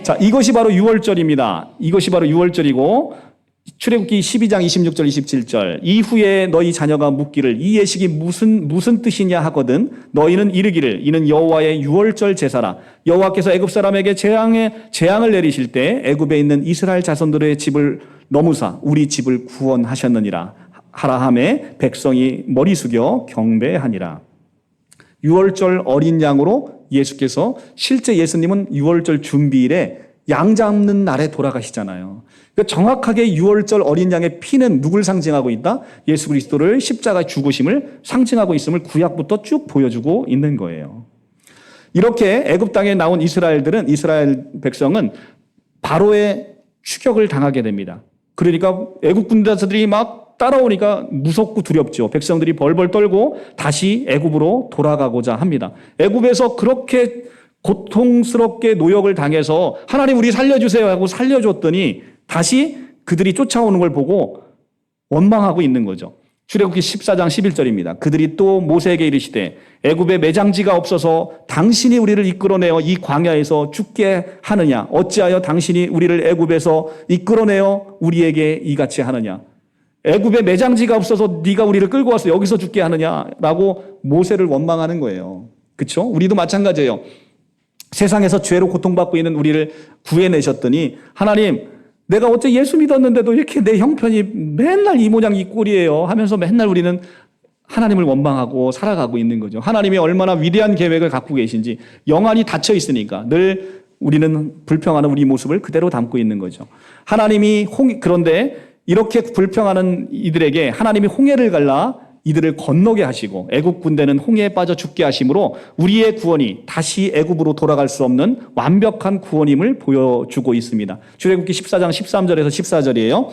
자, 이것이 바로 유월절입니다. 이것이 바로 유월절이고 출애굽기 12장 26절 27절 이후에 너희 자녀가 묻기를 이 예식이 무슨 뜻이냐 하거든 너희는 이르기를 이는 여호와의 유월절 제사라. 여호와께서 애굽 사람에게 재앙을 내리실 때 애굽에 있는 이스라엘 자손들의 집을 넘으사 우리 집을 구원하셨느니라 하라 하매 백성이 머리 숙여 경배하니라. 유월절 어린 양으로 예수께서 실제 예수님은 유월절 준비일에 양 잡는 날에 돌아가시잖아요. 그러니까 정확하게 유월절 어린 양의 피는 누굴 상징하고 있다? 예수 그리스도를 십자가 죽으심을 상징하고 있음을 구약부터 쭉 보여주고 있는 거예요. 이렇게 애굽 땅에 나온 이스라엘 백성은 바로의 추격을 당하게 됩니다. 그러니까 애굽 군대들이 막 따라오니까 무섭고 두렵죠. 백성들이 벌벌 떨고 다시 애굽으로 돌아가고자 합니다. 애굽에서 그렇게 고통스럽게 노역을 당해서 하나님 우리 살려주세요 하고 살려줬더니 다시 그들이 쫓아오는 걸 보고 원망하고 있는 거죠. 출애굽기 14장 11절입니다. 그들이 또 모세에게 이르시되 애굽에 매장지가 없어서 당신이 우리를 이끌어내어 이 광야에서 죽게 하느냐 어찌하여 당신이 우리를 애굽에서 이끌어내어 우리에게 이같이 하느냐 애굽에 매장지가 없어서 네가 우리를 끌고 와서 여기서 죽게 하느냐라고 모세를 원망하는 거예요. 그렇죠? 우리도 마찬가지예요. 세상에서 죄로 고통받고 있는 우리를 구해내셨더니 하나님 내가 어째 예수 믿었는데도 이렇게 내 형편이 맨날 이 모양 이 꼴이에요 하면서 맨날 우리는 하나님을 원망하고 살아가고 있는 거죠. 하나님이 얼마나 위대한 계획을 갖고 계신지 영안이 닫혀 있으니까 늘 우리는 불평하는 우리 모습을 그대로 담고 있는 거죠. 하나님이 그런데 이렇게 불평하는 이들에게 하나님이 홍해를 갈라 이들을 건너게 하시고 애굽 군대는 홍해에 빠져 죽게 하심으로 우리의 구원이 다시 애굽으로 돌아갈 수 없는 완벽한 구원임을 보여주고 있습니다. 출애굽기 14장 13절에서 14절이에요.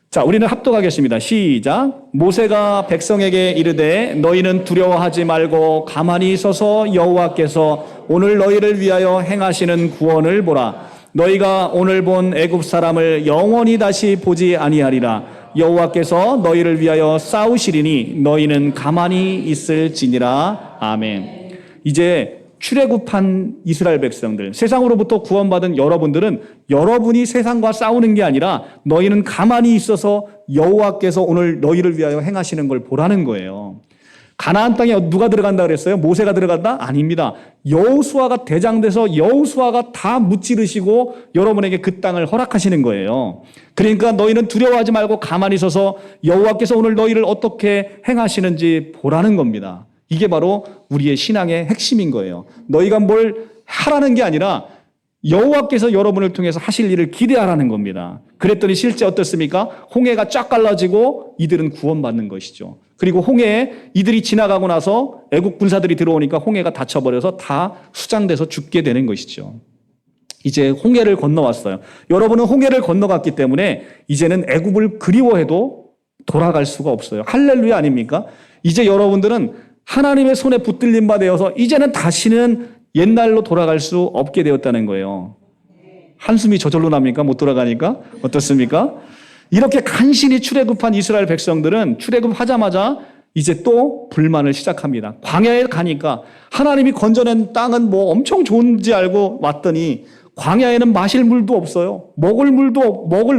자, 우리는 합독하겠습니다. 시작. 모세가 백성에게 이르되 너희는 두려워하지 말고 가만히 있어서 여호와께서 오늘 너희를 위하여 행하시는 구원을 보라. 너희가 오늘 본 애굽 사람을 영원히 다시 보지 아니하리라. 여호와께서 너희를 위하여 싸우시리니 너희는 가만히 있을지니라. 아멘. 이제 출애굽한 이스라엘 백성들, 세상으로부터 구원받은 여러분들은 여러분이 세상과 싸우는 게 아니라 너희는 가만히 있어서 여호와께서 오늘 너희를 위하여 행하시는 걸 보라는 거예요. 가나안 땅에 누가 들어간다 그랬어요? 모세가 들어간다? 아닙니다. 여호수아가 대장돼서 여호수아가 다 무찌르시고 여러분에게 그 땅을 허락하시는 거예요. 그러니까 너희는 두려워하지 말고 가만히 서서 여호와께서 오늘 너희를 어떻게 행하시는지 보라는 겁니다. 이게 바로 우리의 신앙의 핵심인 거예요. 너희가 뭘 하라는 게 아니라 여호와께서 여러분을 통해서 하실 일을 기대하라는 겁니다. 그랬더니 실제 어떻습니까? 홍해가 쫙 갈라지고 이들은 구원받는 것이죠. 그리고 홍해에 이들이 지나가고 나서 애국 군사들이 들어오니까 홍해가 닫혀버려서 다 수장돼서 죽게 되는 것이죠. 이제 홍해를 건너왔어요. 여러분은 홍해를 건너갔기 때문에 이제는 애굽을 그리워해도 돌아갈 수가 없어요. 할렐루야 아닙니까? 이제 여러분들은 하나님의 손에 붙들린 바 되어서 이제는 다시는 옛날로 돌아갈 수 없게 되었다는 거예요. 한숨이 저절로 납니까? 못 돌아가니까? 어떻습니까? 이렇게 간신히 출애굽한 이스라엘 백성들은 출애굽하자마자 이제 또 불만을 시작합니다. 광야에 가니까 하나님이 건져낸 땅은 뭐 엄청 좋은지 알고 왔더니 광야에는 마실 물도 없어요. 먹을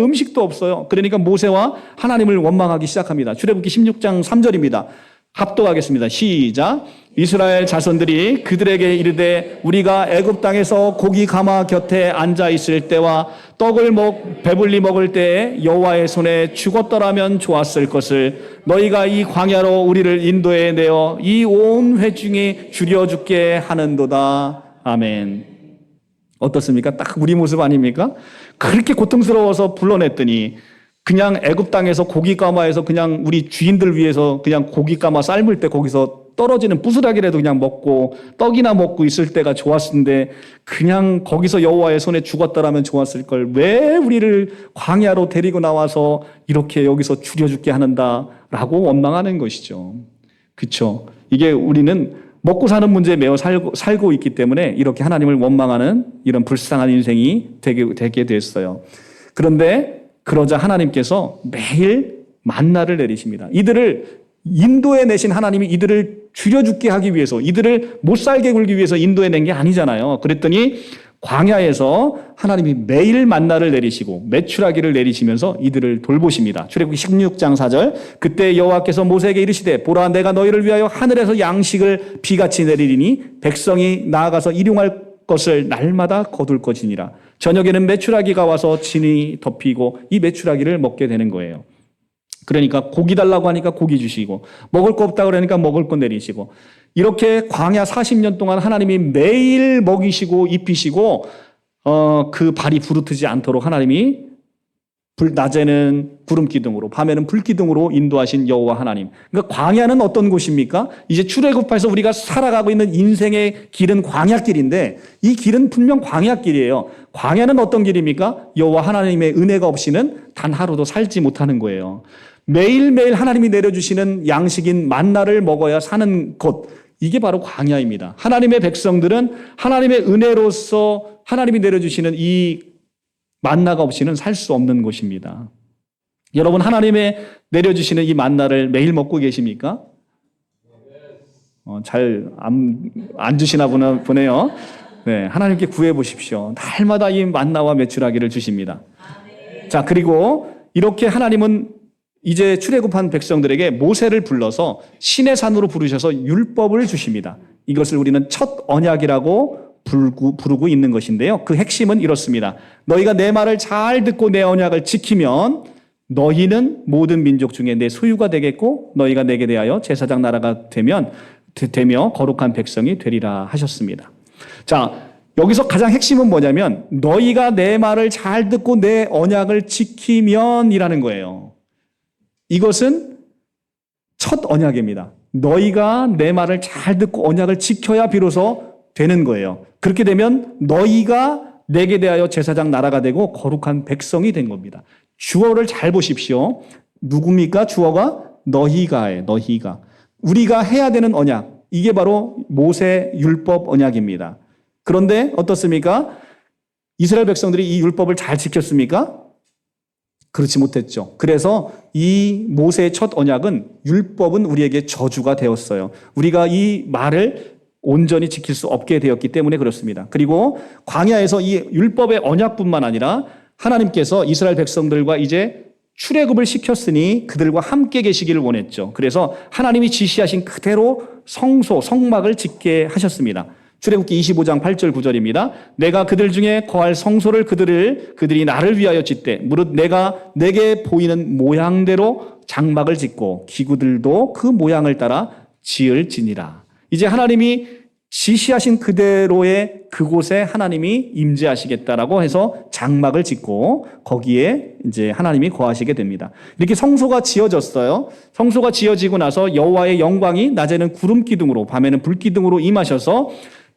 음식도 없어요. 그러니까 모세와 하나님을 원망하기 시작합니다. 출애굽기 16장 3절입니다. 합독하겠습니다. 시작. 이스라엘 자손들이 그들에게 이르되 우리가 애굽 땅에서 고기 가마 곁에 앉아 있을 때와 떡을 배불리 먹을 때에 여호와의 손에 죽었더라면 좋았을 것을 너희가 이 광야로 우리를 인도해 내어 이 온 회중이 줄여 죽게 하는도다. 아멘. 어떻습니까? 딱 우리 모습 아닙니까? 그렇게 고통스러워서 불러냈더니 그냥 애굽 땅에서 고기 가마에서 그냥 우리 주인들 위해서 그냥 고기 가마 삶을 때 거기서 떨어지는 부스라기라도 그냥 먹고 떡이나 먹고 있을 때가 좋았는데 그냥 거기서 여호와의 손에 죽었더라면 좋았을 걸 왜 우리를 광야로 데리고 나와서 이렇게 여기서 죽여 죽게 하는다라고 원망하는 것이죠. 그렇죠? 이게 우리는 먹고 사는 문제에 매어 살고 있기 때문에 이렇게 하나님을 원망하는 이런 불쌍한 인생이 되게 됐어요. 그런데 그러자 하나님께서 매일 만나를 내리십니다. 이들을 인도해 내신 하나님이 이들을 죽여 죽게 하기 위해서, 이들을 못 살게 굴기 위해서 인도해 낸 게 아니잖아요. 그랬더니 광야에서 하나님이 매일 만나를 내리시고 메추라기를 내리시면서 이들을 돌보십니다. 출애굽기 16장 4절, 그때 여호와께서 모세에게 이르시되 보라 내가 너희를 위하여 하늘에서 양식을 비같이 내리리니 백성이 나아가서 일용할 것을 날마다 거둘 것이니라. 저녁에는 메추라기가 와서 진이 덮이고 이 메추라기를 먹게 되는 거예요. 그러니까 고기 달라고 하니까 고기 주시고, 먹을 거 없다 그러니까 먹을 거 내리시고, 이렇게 광야 40년 동안 하나님이 매일 먹이시고 입히시고 그 발이 부르트지 않도록 하나님이 낮에는 구름 기둥으로 밤에는 불 기둥으로 인도하신 여호와 하나님. 그러니까 광야는 어떤 곳입니까? 이제 출애굽해서 우리가 살아가고 있는 인생의 길은 광야길인데 이 길은 분명 광야길이에요. 광야는 어떤 길입니까? 여호와 하나님의 은혜가 없이는 단 하루도 살지 못하는 거예요. 매일매일 하나님이 내려주시는 양식인 만나를 먹어야 사는 곳, 이게 바로 광야입니다. 하나님의 백성들은 하나님의 은혜로서 하나님이 내려주시는 이 만나가 없이는 살 수 없는 곳입니다. 여러분, 하나님의 내려주시는 이 만나를 매일 먹고 계십니까? 잘 안 주시나 보네요. 네, 하나님께 구해 보십시오. 날마다 이 만나와 메추라기를 주십니다. 자, 그리고 이렇게 하나님은 이제 출애굽한 백성들에게 모세를 불러서 신의 산으로 부르셔서 율법을 주십니다. 이것을 우리는 첫 언약이라고 부르고 있는 것인데요. 그 핵심은 이렇습니다. 너희가 내 말을 잘 듣고 내 언약을 지키면 너희는 모든 민족 중에 내 소유가 되겠고 너희가 내게 대하여 제사장 나라가 되며 거룩한 백성이 되리라 하셨습니다. 자, 여기서 가장 핵심은 뭐냐면 너희가 내 말을 잘 듣고 내 언약을 지키면이라는 거예요. 이것은 첫 언약입니다. 너희가 내 말을 잘 듣고 언약을 지켜야 비로소 되는 거예요. 그렇게 되면 너희가 내게 대하여 제사장 나라가 되고 거룩한 백성이 된 겁니다. 주어를 잘 보십시오. 누굽니까? 주어가 너희가예요. 너희가. 우리가 해야 되는 언약. 이게 바로 모세 율법 언약입니다. 그런데 어떻습니까? 이스라엘 백성들이 이 율법을 잘 지켰습니까? 그렇지 못했죠. 그래서 이 모세의 첫 언약은 율법은 우리에게 저주가 되었어요. 우리가 이 말을 온전히 지킬 수 없게 되었기 때문에 그렇습니다. 그리고 광야에서 이 율법의 언약뿐만 아니라 하나님께서 이스라엘 백성들과 이제 출애굽을 시켰으니 그들과 함께 계시기를 원했죠. 그래서 하나님이 지시하신 그대로 성막을 짓게 하셨습니다. 출애굽기 25장 8절 9절입니다. 내가 그들 중에 거할 성소를 그들이 나를 위하여 짓되 무릇 내가 내게 보이는 모양대로 장막을 짓고 기구들도 그 모양을 따라 지을지니라. 이제 하나님이 지시하신 그대로의 그곳에 하나님이 임재하시겠다라고 해서 장막을 짓고 거기에 이제 하나님이 거하시게 됩니다. 이렇게 성소가 지어졌어요. 성소가 지어지고 나서 여호와의 영광이 낮에는 구름 기둥으로 밤에는 불 기둥으로 임하셔서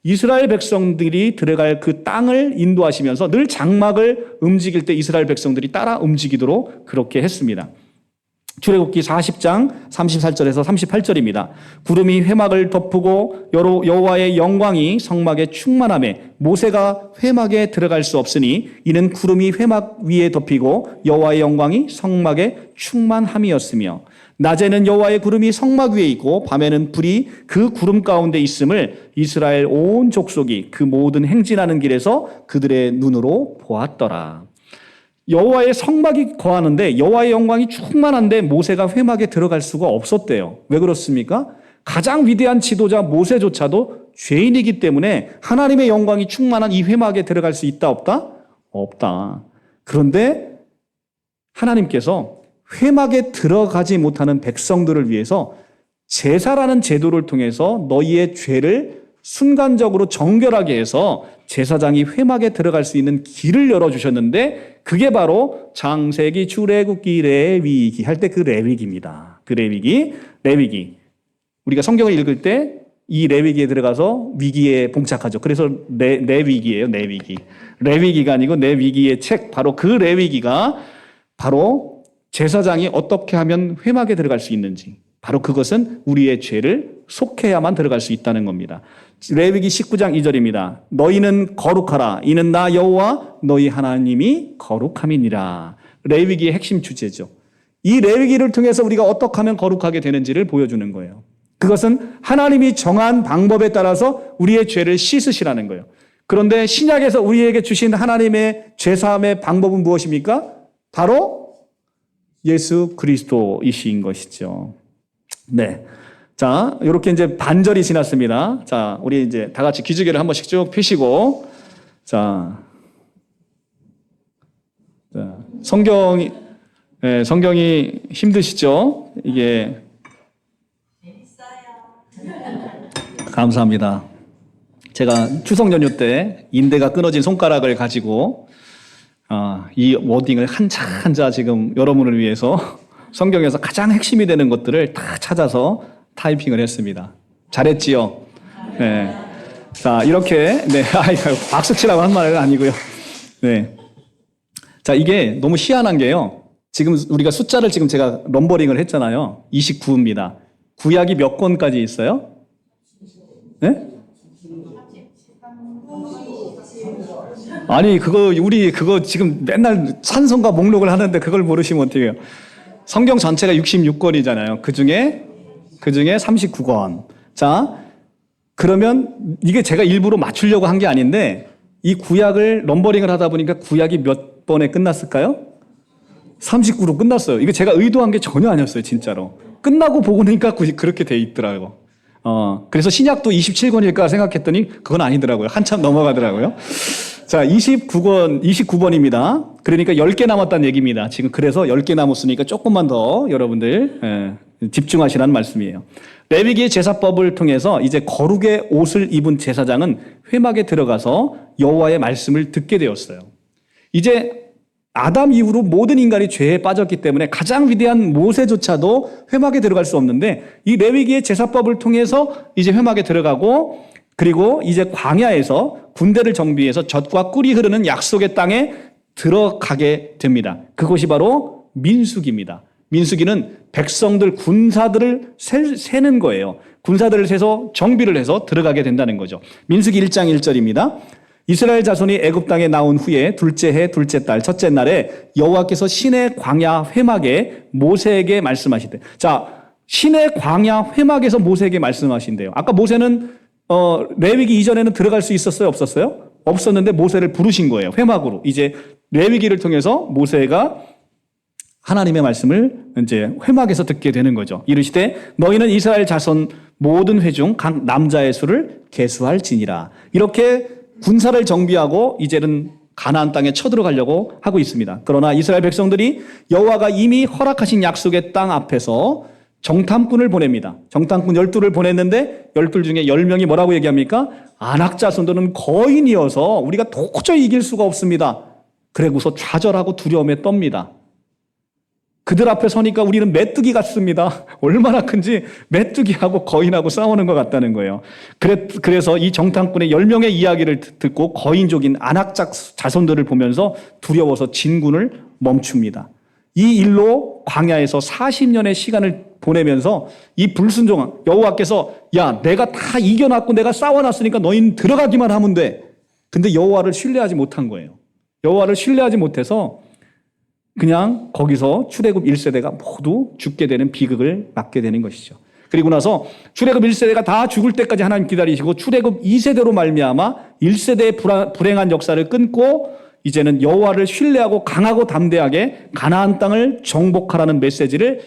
이스라엘 백성들이 들어갈 그 땅을 인도하시면서 늘 장막을 움직일 때 이스라엘 백성들이 따라 움직이도록 그렇게 했습니다. 출애굽기 40장 34절에서 38절입니다. 구름이 회막을 덮고 여호와의 영광이 성막에 충만하매 모세가 회막에 들어갈 수 없으니 이는 구름이 회막 위에 덮이고 여호와의 영광이 성막에 충만함이었으며 낮에는 여호와의 구름이 성막 위에 있고 밤에는 불이 그 구름 가운데 있음을 이스라엘 온 족속이 그 모든 행진하는 길에서 그들의 눈으로 보았더라. 여호와의 성막이 거하는데 여호와의 영광이 충만한데 모세가 회막에 들어갈 수가 없었대요. 왜 그렇습니까? 가장 위대한 지도자 모세조차도 죄인이기 때문에 하나님의 영광이 충만한 이 회막에 들어갈 수 있다 없다? 없다. 그런데 하나님께서 회막에 들어가지 못하는 백성들을 위해서 제사라는 제도를 통해서 너희의 죄를 순간적으로 정결하게 해서 제사장이 회막에 들어갈 수 있는 길을 열어주셨는데 그게 바로 창세기, 출애굽기, 레위기 할 때 그 레위기입니다. 그 레위기. 우리가 성경을 읽을 때 이 레위기에 들어가서 위기에 봉착하죠. 그래서 레위기예요. 레위기가 아니고 레위기의 책, 바로 그 레위기가 바로 제사장이 어떻게 하면 회막에 들어갈 수 있는지, 바로 그것은 우리의 죄를 속해야만 들어갈 수 있다는 겁니다. 레위기 19장 2절입니다. 너희는 거룩하라. 이는 나 여호와 너희 하나님이 거룩함이니라. 레위기의 핵심 주제죠. 이 레위기를 통해서 우리가 어떻게 하면 거룩하게 되는지를 보여주는 거예요. 그것은 하나님이 정한 방법에 따라서 우리의 죄를 씻으시라는 거예요. 그런데 신약에서 우리에게 주신 하나님의 죄사함의 방법은 무엇입니까? 바로 예수 그리스도이신 것이죠. 네. 자, 이렇게 이제 반절이 지났습니다. 자, 우리 이제 다 같이 기지개를 한 번씩 쭉 펴시고, 성경이 힘드시죠? 이게. 감사합니다. 제가 추석 연휴 때 인대가 끊어진 손가락을 가지고 이 워딩을 한자 지금 여러분을 위해서 성경에서 가장 핵심이 되는 것들을 다 찾아서 타이핑을 했습니다. 잘했지요? 네. 자, 이렇게, 네. 박수 치라고 한 말은 아니고요. 네. 자, 이게 너무 희한한 게요. 지금 우리가 숫자를 지금 제가 넘버링을 했잖아요. 29입니다. 구약이 몇 권까지 있어요? 네? 아니, 우리 그거 지금 맨날 찬송가 목록을 하는데 그걸 모르시면 어떡해요? 성경 전체가 66권이잖아요. 그 중에 39권. 자, 그러면 이게 제가 일부러 맞추려고 한 게 아닌데 이 구약을 넘버링을 하다 보니까 구약이 몇 번에 끝났을까요? 39로 끝났어요. 이거 제가 의도한 게 전혀 아니었어요, 진짜로. 끝나고 보고 나니까 그렇게 돼 있더라고. 그래서 신약도 27권일까 생각했더니 그건 아니더라고요. 한참 넘어가더라고요. 자, 29번입니다. 그러니까 10개 남았다는 얘기입니다. 지금 그래서 10개 남았으니까 조금만 더 여러분들 집중하시라는 말씀이에요. 레위기의 제사법을 통해서 이제 거룩의 옷을 입은 제사장은 회막에 들어가서 여호와의 말씀을 듣게 되었어요. 이제 아담 이후로 모든 인간이 죄에 빠졌기 때문에 가장 위대한 모세조차도 회막에 들어갈 수 없는데 이 레위기의 제사법을 통해서 이제 회막에 들어가고 그리고 이제 광야에서 군대를 정비해서 젖과 꿀이 흐르는 약속의 땅에 들어가게 됩니다. 그것이 바로 민수기입니다. 민수기는 백성들, 군사들을 세는 거예요. 군사들을 세서 정비를 해서 들어가게 된다는 거죠. 민수기 1장 1절입니다. 이스라엘 자손이 애굽 땅에 나온 후에 둘째 해 둘째 달 첫째 날에 여호와께서 시내 광야 회막에 모세에게 말씀하시되. 자, 시내 광야 회막에서 모세에게 말씀하신대요. 아까 모세는 레위기 이전에는 들어갈 수 있었어요, 없었어요? 없었는데 모세를 부르신 거예요. 회막으로. 이제 레위기를 통해서 모세가 하나님의 말씀을 이제 회막에서 듣게 되는 거죠. 이르시되 너희는 이스라엘 자손 모든 회 중 각 남자의 수를 계수할지니라. 이렇게 군사를 정비하고 이제는 가나안 땅에 쳐들어가려고 하고 있습니다. 그러나 이스라엘 백성들이 여호와가 이미 허락하신 약속의 땅 앞에서 정탐꾼을 보냅니다. 정탐꾼 12를 보냈는데 12 중에 10명이 뭐라고 얘기합니까? 아낙 자손들은 거인이어서 우리가 도저히 이길 수가 없습니다. 그래고서 좌절하고 두려움에 떱니다. 그들 앞에 서니까 우리는 메뚜기 같습니다. 얼마나 큰지 메뚜기하고 거인하고 싸우는 것 같다는 거예요. 그래서 이 정탐꾼의 10명의 이야기를 듣고 거인족인 아낙 자손들을 보면서 두려워서 진군을 멈춥니다. 이 일로 광야에서 40년의 시간을 보내면서 이 불순종한 여호와께서 야, 내가 다 이겨놨고 내가 싸워놨으니까 너희는 들어가기만 하면 돼. 근데 여호와를 신뢰하지 못한 거예요. 여호와를 신뢰하지 못해서 그냥 거기서 출애굽 1세대가 모두 죽게 되는 비극을 맞게 되는 것이죠. 그리고 나서 출애굽 1세대가 다 죽을 때까지 하나님 기다리시고 출애굽 2세대로 말미암아 1세대의 불행한 역사를 끊고 이제는 여호와를 신뢰하고 강하고 담대하게 가나안 땅을 정복하라는 메시지를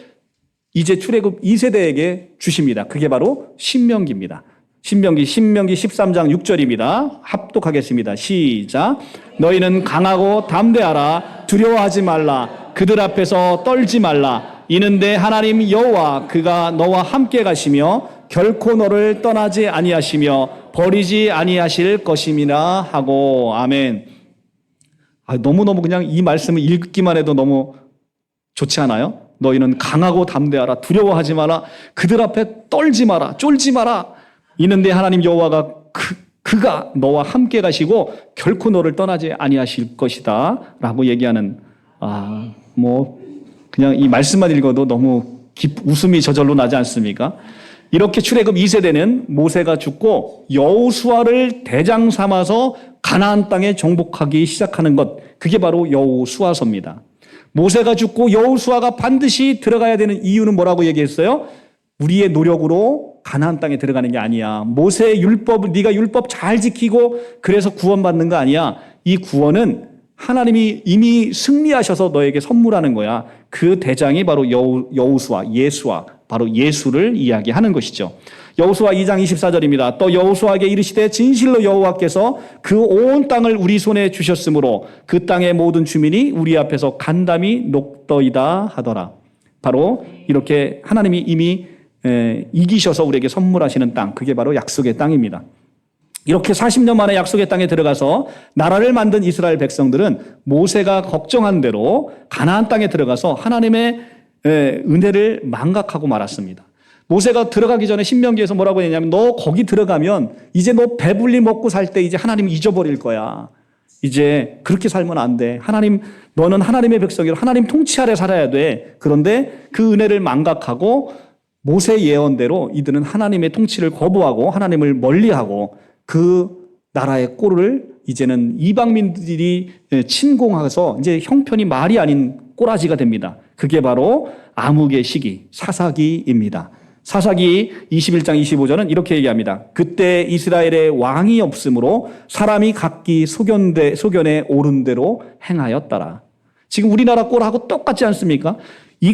이제 출애굽 2세대에게 주십니다. 그게 바로 신명기입니다. 신명기 13장 6절입니다. 합독하겠습니다. 시작. 너희는 강하고 담대하라. 두려워하지 말라. 그들 앞에서 떨지 말라. 이는 내 하나님 여호와 그가 너와 함께 가시며 결코 너를 떠나지 아니하시며 버리지 아니하실 것임이라 하고. 아멘. 너무너무 그냥 이 말씀을 읽기만 해도 너무 좋지 않아요? 너희는 강하고 담대하라. 두려워하지 마라. 그들 앞에 떨지 마라. 쫄지 마라. 이는 내 하나님 여호와가 그가 너와 함께 가시고 결코 너를 떠나지 아니하실 것이다 라고 얘기하는 그냥 이 말씀만 읽어도 너무 웃음이 저절로 나지 않습니까? 이렇게 출애굽 2세대는 모세가 죽고 여호수아를 대장 삼아서 가나안 땅에 정복하기 시작하는 것, 그게 바로 여호수아서입니다. 모세가 죽고 여호수아가 반드시 들어가야 되는 이유는 뭐라고 얘기했어요? 우리의 노력으로 가나안 땅에 들어가는 게 아니야. 모세의 율법을 네가 율법 잘 지키고 그래서 구원받는 거 아니야. 이 구원은 하나님이 이미 승리하셔서 너에게 선물하는 거야. 그 대장이 바로 여호수아, 예수와 바로 예수를 이야기하는 것이죠. 여호수아 2장 24절입니다. 또 여호수아에게 이르시되 진실로 여호와께서 그 온 땅을 우리 손에 주셨으므로 그 땅의 모든 주민이 우리 앞에서 간담이 녹더이다 하더라. 바로 이렇게 하나님이 이미 이기셔서 우리에게 선물하시는 땅, 그게 바로 약속의 땅입니다. 이렇게 40년 만에 약속의 땅에 들어가서 나라를 만든 이스라엘 백성들은 모세가 걱정한 대로 가나안 땅에 들어가서 하나님의 은혜를 망각하고 말았습니다. 모세가 들어가기 전에 신명기에서 뭐라고 했냐면 너 거기 들어가면 이제 너 배불리 먹고 살 때 이제 하나님 잊어버릴 거야. 이제 그렇게 살면 안 돼. 너는 하나님의 백성이라 하나님 통치 아래 살아야 돼. 그런데 그 은혜를 망각하고 모세 예언대로 이들은 하나님의 통치를 거부하고 하나님을 멀리하고 그 나라의 꼴을 이제는 이방민들이 침공해서 이제 형편이 말이 아닌 꼬라지가 됩니다. 그게 바로 암흑의 시기, 사사기입니다. 사사기 21장 25절은 이렇게 얘기합니다. 그때 이스라엘의 왕이 없으므로 사람이 각기 소견에 옳은 대로 행하였더라. 지금 우리나라 꼴하고 똑같지 않습니까?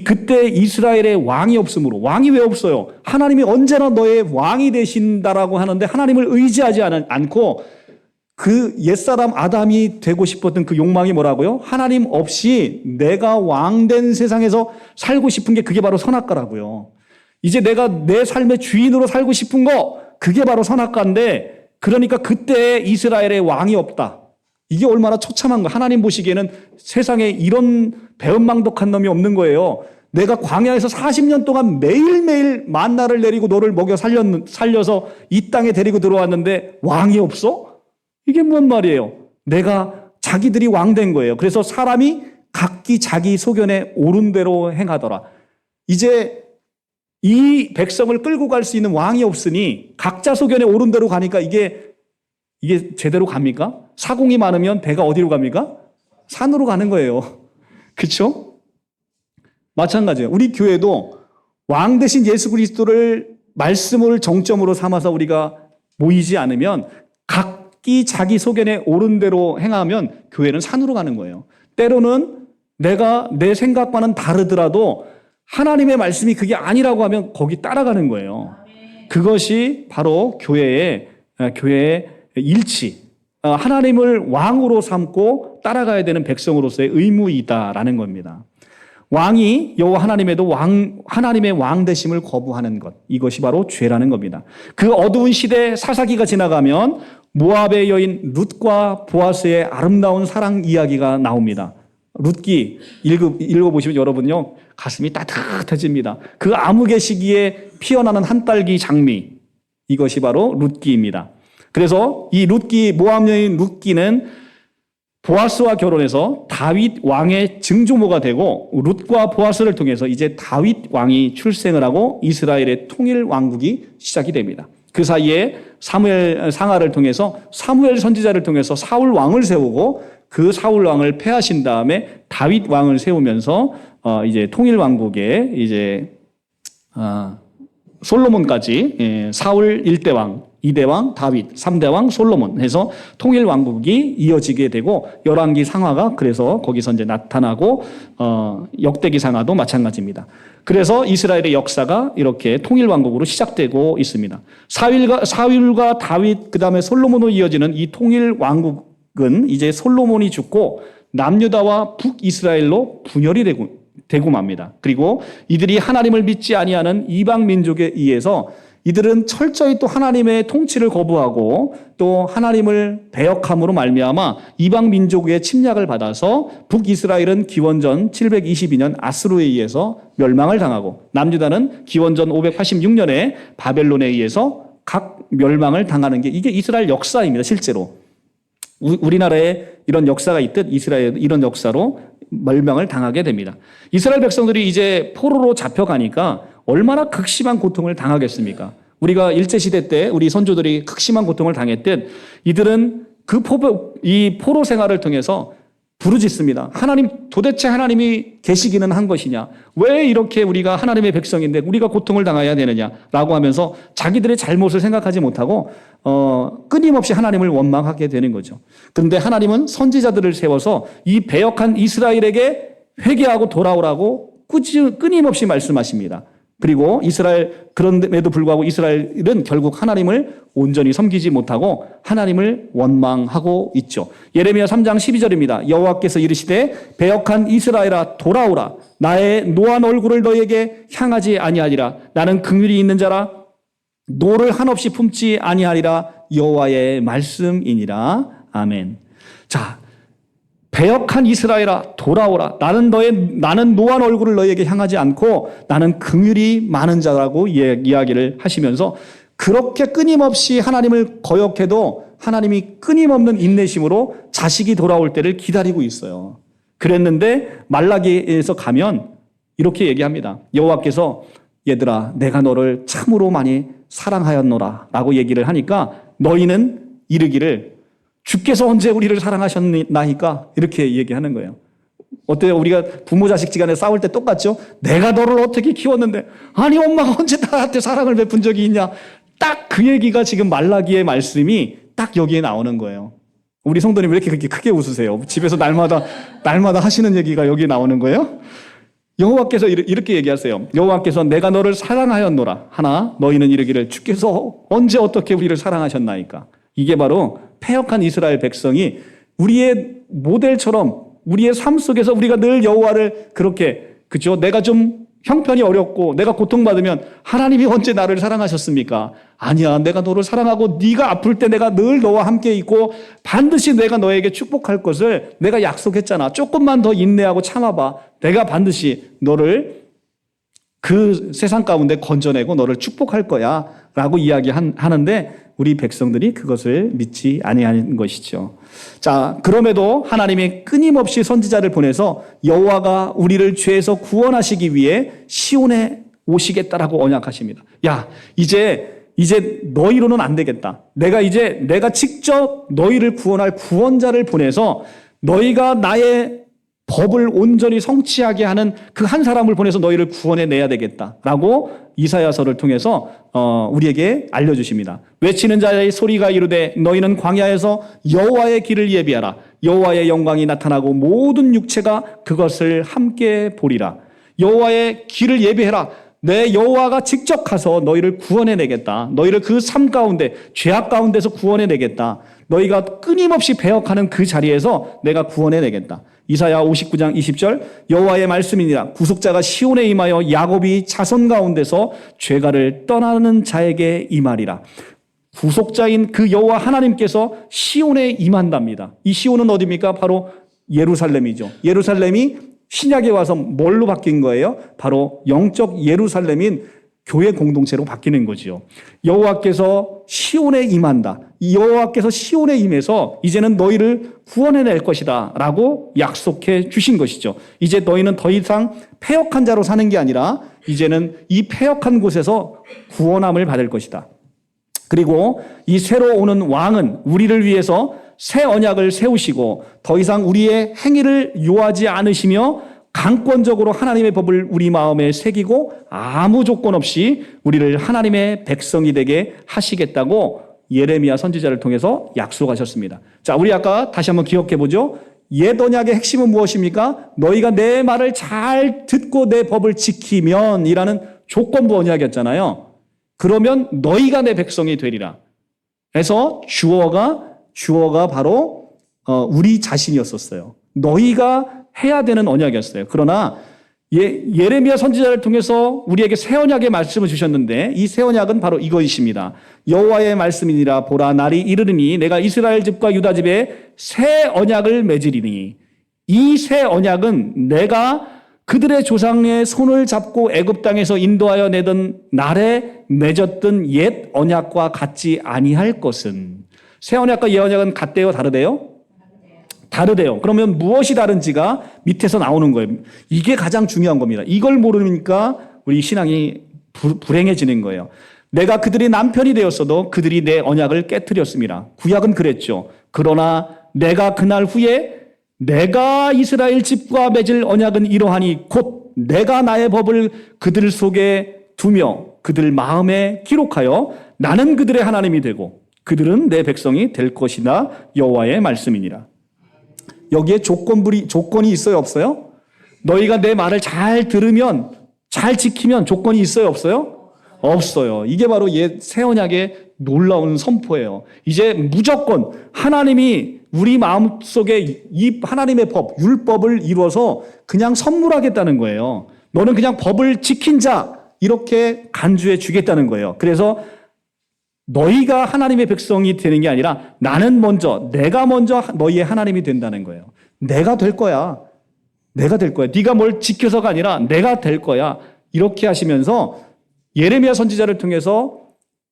그때 이스라엘의 왕이 없으므로, 왕이 왜 없어요? 하나님이 언제나 너의 왕이 되신다라고 하는데 하나님을 의지하지 않고 그 옛사람 아담이 되고 싶었던 그 욕망이 뭐라고요? 하나님 없이 내가 왕된 세상에서 살고 싶은 게 그게 바로 선악과라고요. 이제 내가 내 삶의 주인으로 살고 싶은 거, 그게 바로 선악과인데, 그러니까 그때 이스라엘의 왕이 없다. 이게 얼마나 처참한 거야. 하나님 보시기에는 세상에 이런 배은망덕한 놈이 없는 거예요. 내가 광야에서 40년 동안 매일매일 만나를 내리고 너를 먹여 살려서 이 땅에 데리고 들어왔는데 왕이 없어? 이게 뭔 말이에요? 자기들이 왕 된 거예요. 그래서 사람이 각기 자기 소견에 옳은 대로 행하더라. 이제 이 백성을 끌고 갈 수 있는 왕이 없으니 각자 소견에 옳은 대로 가니까 이게 제대로 갑니까? 사공이 많으면 배가 어디로 갑니까? 산으로 가는 거예요. 그렇죠? 마찬가지예요. 우리 교회도 왕 대신 예수 그리스도를 말씀을 정점으로 삼아서 우리가 모이지 않으면 각기 자기 소견에 옳은 대로 행하면 교회는 산으로 가는 거예요. 때로는 내가 내 생각과는 다르더라도 하나님의 말씀이 그게 아니라고 하면 거기 따라가는 거예요. 그것이 바로 교회의 일치, 하나님을 왕으로 삼고 따라가야 되는 백성으로서의 의무이다라는 겁니다. 왕이 여호와 하나님에도 하나님의 왕 되심을 거부하는 것, 이것이 바로 죄라는 겁니다. 그 어두운 시대 사사기가 지나가면 모압의 여인 룻과 보아스의 아름다운 사랑 이야기가 나옵니다. 룻기 읽어보시면 여러분요 가슴이 따뜻해집니다. 그 암흑의 시기에 피어나는 한 딸기 장미, 이것이 바로 룻기입니다. 그래서 이 모압 여인 룻기는 보아스와 결혼해서 다윗 왕의 증조모가 되고 룻과 보아스를 통해서 이제 다윗 왕이 출생을 하고 이스라엘의 통일 왕국이 시작이 됩니다. 그 사이에 사무엘 상하를 통해서 사무엘 선지자를 통해서 사울 왕을 세우고 그 사울 왕을 패하신 다음에 다윗 왕을 세우면서 이제 통일 왕국에 이제 솔로몬까지 사울 1대 왕, 2대 왕, 다윗, 3대 왕, 솔로몬 해서 통일 왕국이 이어지게 되고 열왕기 상하가 그래서 거기서 이제 나타나고 역대기 상하도 마찬가지입니다. 그래서 이스라엘의 역사가 이렇게 통일 왕국으로 시작되고 있습니다. 사울과 다윗 그다음에 솔로몬으로 이어지는 이 통일 왕국은 이제 솔로몬이 죽고 남유다와 북이스라엘로 분열이 되고 맙니다. 그리고 이들이 하나님을 믿지 아니하는 이방 민족에 의해서 이들은 철저히 또 하나님의 통치를 거부하고 또 하나님을 배역함으로 말미암아 이방 민족의 침략을 받아서 북이스라엘은 기원전 722년 아수르에 의해서 멸망을 당하고 남유다는 기원전 586년에 바벨론에 의해서 각 멸망을 당하는 게 이게 이스라엘 역사입니다. 실제로 우리나라에 이런 역사가 있듯 이스라엘 이런 역사로 멸망을 당하게 됩니다. 이스라엘 백성들이 이제 포로로 잡혀가니까 얼마나 극심한 고통을 당하겠습니까? 우리가 일제시대 때 우리 선조들이 극심한 고통을 당했듯 이들은 이 포로 생활을 통해서 부르짖습니다. 하나님, 도대체 하나님이 계시기는 한 것이냐? 왜 이렇게 우리가 하나님의 백성인데 우리가 고통을 당해야 되느냐라고 하면서 자기들의 잘못을 생각하지 못하고 끊임없이 하나님을 원망하게 되는 거죠. 그런데 하나님은 선지자들을 세워서 이 배역한 이스라엘에게 회개하고 돌아오라고 끊임없이 말씀하십니다. 그리고 그런데도 불구하고 이스라엘은 결국 하나님을 온전히 섬기지 못하고 하나님을 원망하고 있죠. 예레미야 3장 12절입니다. 여호와께서 이르시되 배역한 이스라엘아 돌아오라. 나의 노한 얼굴을 너에게 향하지 아니하리라. 나는 긍휼이 있는 자라. 노를 한없이 품지 아니하리라. 여호와의 말씀이니라. 아멘. 자, 배역한 이스라엘아 돌아오라. 나는 노한 얼굴을 너에게 향하지 않고 나는 긍휼이 많은 자라고 이야기를 하시면서 그렇게 끊임없이 하나님을 거역해도 하나님이 끊임없는 인내심으로 자식이 돌아올 때를 기다리고 있어요. 그랬는데 말라기에서 가면 이렇게 얘기합니다. 여호와께서 얘들아 내가 너를 참으로 많이 사랑하였노라 라고 얘기를 하니까 너희는 이르기를 주께서 언제 우리를 사랑하셨나이까? 이렇게 얘기하는 거예요. 어때요? 우리가 부모 자식 지간에 싸울 때 똑같죠? 내가 너를 어떻게 키웠는데 아니 엄마가 언제 나한테 사랑을 베푼 적이 있냐? 딱 그 얘기가 지금 말라기의 말씀이 딱 여기에 나오는 거예요. 우리 성도님 왜 이렇게 그렇게 크게 웃으세요? 집에서 날마다 하시는 얘기가 여기에 나오는 거예요? 여호와께서 이렇게 얘기하세요. 여호와께서 내가 너를 사랑하였노라 하나 너희는 이르기를 주께서 언제 어떻게 우리를 사랑하셨나이까? 이게 바로 패역한 이스라엘 백성이 우리의 모델처럼 우리의 삶 속에서 우리가 늘 여호와를 그렇게 그죠? 내가 좀 형편이 어렵고 내가 고통받으면 하나님이 언제 나를 사랑하셨습니까? 아니야. 내가 너를 사랑하고 네가 아플 때 내가 늘 너와 함께 있고 반드시 내가 너에게 축복할 것을 내가 약속했잖아. 조금만 더 인내하고 참아봐. 내가 반드시 너를 그 세상 가운데 건져내고 너를 축복할 거야 라고 이야기하는데 우리 백성들이 그것을 믿지 아니하는 것이죠. 자, 그럼에도 하나님이 끊임없이 선지자를 보내서 여호와가 우리를 죄에서 구원하시기 위해 시온에 오시겠다라고 언약하십니다. 야, 이제 너희로는 안 되겠다. 내가 직접 너희를 구원할 구원자를 보내서 너희가 나의 법을 온전히 성취하게 하는 그 한 사람을 보내서 너희를 구원해내야 되겠다라고 이사야서를 통해서 우리에게 알려주십니다. 외치는 자의 소리가 이르되 너희는 광야에서 여호와의 길을 예비하라. 여호와의 영광이 나타나고 모든 육체가 그것을 함께 보리라. 여호와의 길을 예비해라. 내 여호와가 직접 가서 너희를 구원해내겠다. 너희를 그 삶 가운데 죄악 가운데서 구원해내겠다. 너희가 끊임없이 배역하는 그 자리에서 내가 구원해내겠다. 이사야 59장 20절 여호와의 말씀이니라. 구속자가 시온에 임하여 야곱이 자손 가운데서 죄가를 떠나는 자에게 임하리라. 구속자인 그 여호와 하나님께서 시온에 임한답니다. 이 시온은 어디입니까? 바로 예루살렘이죠. 예루살렘이 신약에 와서 뭘로 바뀐 거예요? 바로 영적 예루살렘인 교회 공동체로 바뀌는 거죠. 여호와께서 시온에 임한다. 여호와께서 시온에 임해서 이제는 너희를 구원해낼 것이다 라고 약속해 주신 것이죠. 이제 너희는 더 이상 패역한 자로 사는 게 아니라 이제는 이 패역한 곳에서 구원함을 받을 것이다. 그리고 이 새로 오는 왕은 우리를 위해서 새 언약을 세우시고 더 이상 우리의 행위를 요하지 않으시며 강권적으로 하나님의 법을 우리 마음에 새기고 아무 조건 없이 우리를 하나님의 백성이 되게 하시겠다고 예레미야 선지자를 통해서 약속하셨습니다. 자, 우리 아까 다시 한번 기억해 보죠. 옛 언약의 핵심은 무엇입니까? 너희가 내 말을 잘 듣고 내 법을 지키면 이라는 조건부 언약이었잖아요. 그러면 너희가 내 백성이 되리라. 그래서 주어가 바로 우리 자신이었었어요. 너희가 해야 되는 언약이었어요. 그러나 예레미야 선지자를 통해서 우리에게 새 언약의 말씀을 주셨는데 이 새 언약은 바로 이것입니다. 여호와의 말씀이니라. 보라 날이 이르르니 내가 이스라엘 집과 유다 집에 새 언약을 맺으리니 이 새 언약은 내가 그들의 조상의 손을 잡고 애굽 땅에서 인도하여 내던 날에 맺었던 옛 언약과 같지 아니할 것은. 새 언약과 옛 언약은 같대요, 다르대요? 다르대요. 그러면 무엇이 다른지가 밑에서 나오는 거예요. 이게 가장 중요한 겁니다. 이걸 모르니까 우리 신앙이 불행해지는 거예요. 내가 그들이 남편이 되었어도 그들이 내 언약을 깨뜨렸습니다. 구약은 그랬죠. 그러나 내가 그날 후에 내가 이스라엘 집과 맺을 언약은 이러하니 곧 내가 나의 법을 그들 속에 두며 그들 마음에 기록하여 나는 그들의 하나님이 되고 그들은 내 백성이 될 것이다. 여호와의 말씀이니라. 여기에 조건이 있어요, 없어요? 너희가 내 말을 잘 들으면, 잘 지키면 조건이 있어요, 없어요? 없어요. 이게 바로 새 언약의 놀라운 선포예요. 이제 무조건 하나님이 우리 마음속에 이 하나님의 법, 율법을 이루어서 그냥 선물하겠다는 거예요. 너는 그냥 법을 지킨 자, 이렇게 간주해 주겠다는 거예요. 그래서 너희가 하나님의 백성이 되는 게 아니라 내가 먼저 너희의 하나님이 된다는 거예요. 내가 될 거야. 내가 될 거야. 네가 뭘 지켜서가 아니라 내가 될 거야. 이렇게 하시면서 예레미야 선지자를 통해서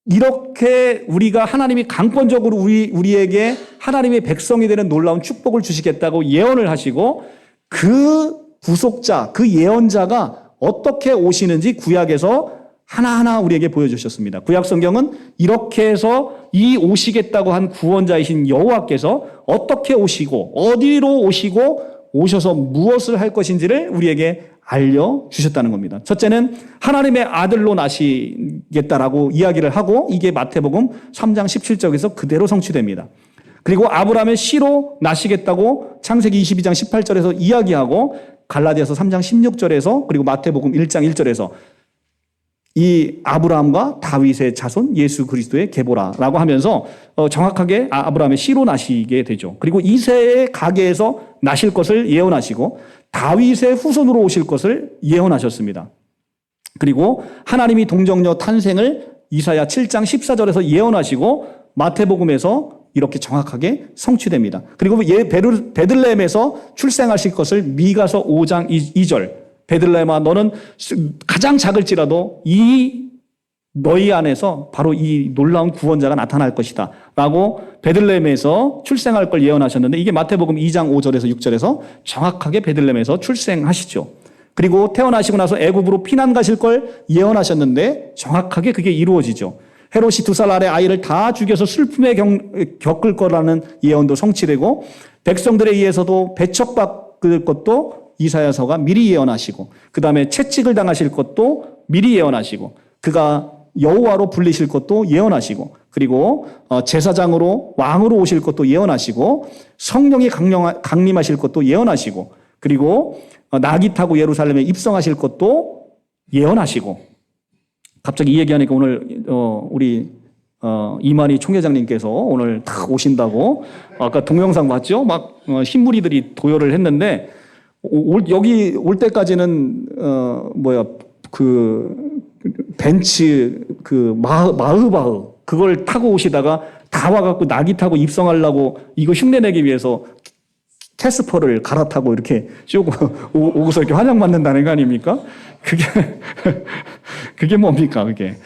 이렇게 우리가 하나님이 강권적으로 우리에게 하나님의 백성이 되는 놀라운 축복을 주시겠다고 예언을 하시고 그 구속자, 그 예언자가 어떻게 오시는지 구약에서 하나하나 우리에게 보여주셨습니다. 구약 성경은 이렇게 해서 이 오시겠다고 한 구원자이신 여호와께서 어떻게 오시고 어디로 오시고 오셔서 무엇을 할 것인지를 우리에게 알려주셨다는 겁니다. 첫째는 하나님의 아들로 나시겠다라고 이야기를 하고 이게 마태복음 3장 17절에서 그대로 성취됩니다. 그리고 아브라함의 씨로 나시겠다고 창세기 22장 18절에서 이야기하고 갈라디아서 3장 16절에서 그리고 마태복음 1장 1절에서 이 아브라함과 다윗의 자손 예수 그리스도의 계보라라고 하면서 정확하게 아브라함의 씨로 나시게 되죠. 그리고 이새의 가계에서 나실 것을 예언하시고 다윗의 후손으로 오실 것을 예언하셨습니다. 그리고 하나님이 동정녀 탄생을 이사야 7장 14절에서 예언하시고 마태복음에서 이렇게 정확하게 성취됩니다. 그리고 베들레헴에서 출생하실 것을 미가서 5장 2절 베들레헴아 너는 가장 작을지라도 너희 안에서 바로 이 놀라운 구원자가 나타날 것이다 라고 베들레헴에서 출생할 걸 예언하셨는데 이게 마태복음 2장 5절에서 6절에서 정확하게 베들레헴에서 출생하시죠. 그리고 태어나시고 나서 애굽으로 피난 가실 걸 예언하셨는데 정확하게 그게 이루어지죠. 헤롯이 2살 아래 아이를 다 죽여서 슬픔에 겪을 거라는 예언도 성취되고 백성들에 의해서도 배척받을 것도 이사야서가 미리 예언하시고 그 다음에 채찍을 당하실 것도 미리 예언하시고 그가 여호와로 불리실 것도 예언하시고 그리고 제사장으로 왕으로 오실 것도 예언하시고 성령이 강림하실 것도 예언하시고 그리고 낙이 타고 예루살렘에 입성하실 것도 예언하시고 갑자기 이 얘기하니까 오늘 우리 이만희 총회장님께서 오늘 딱 오신다고 아까 동영상 봤죠? 막 흰무리들이 도열을 했는데 여기 올 때까지는 벤츠 마흐바흐 그걸 타고 오시다가 다 와갖고 낙이 타고 입성하려고 이거 흉내내기 위해서 캐스퍼를 갈아타고 이렇게 쭉 오고서 이렇게 환영받는다는 거 아닙니까? 그게 뭡니까 그게?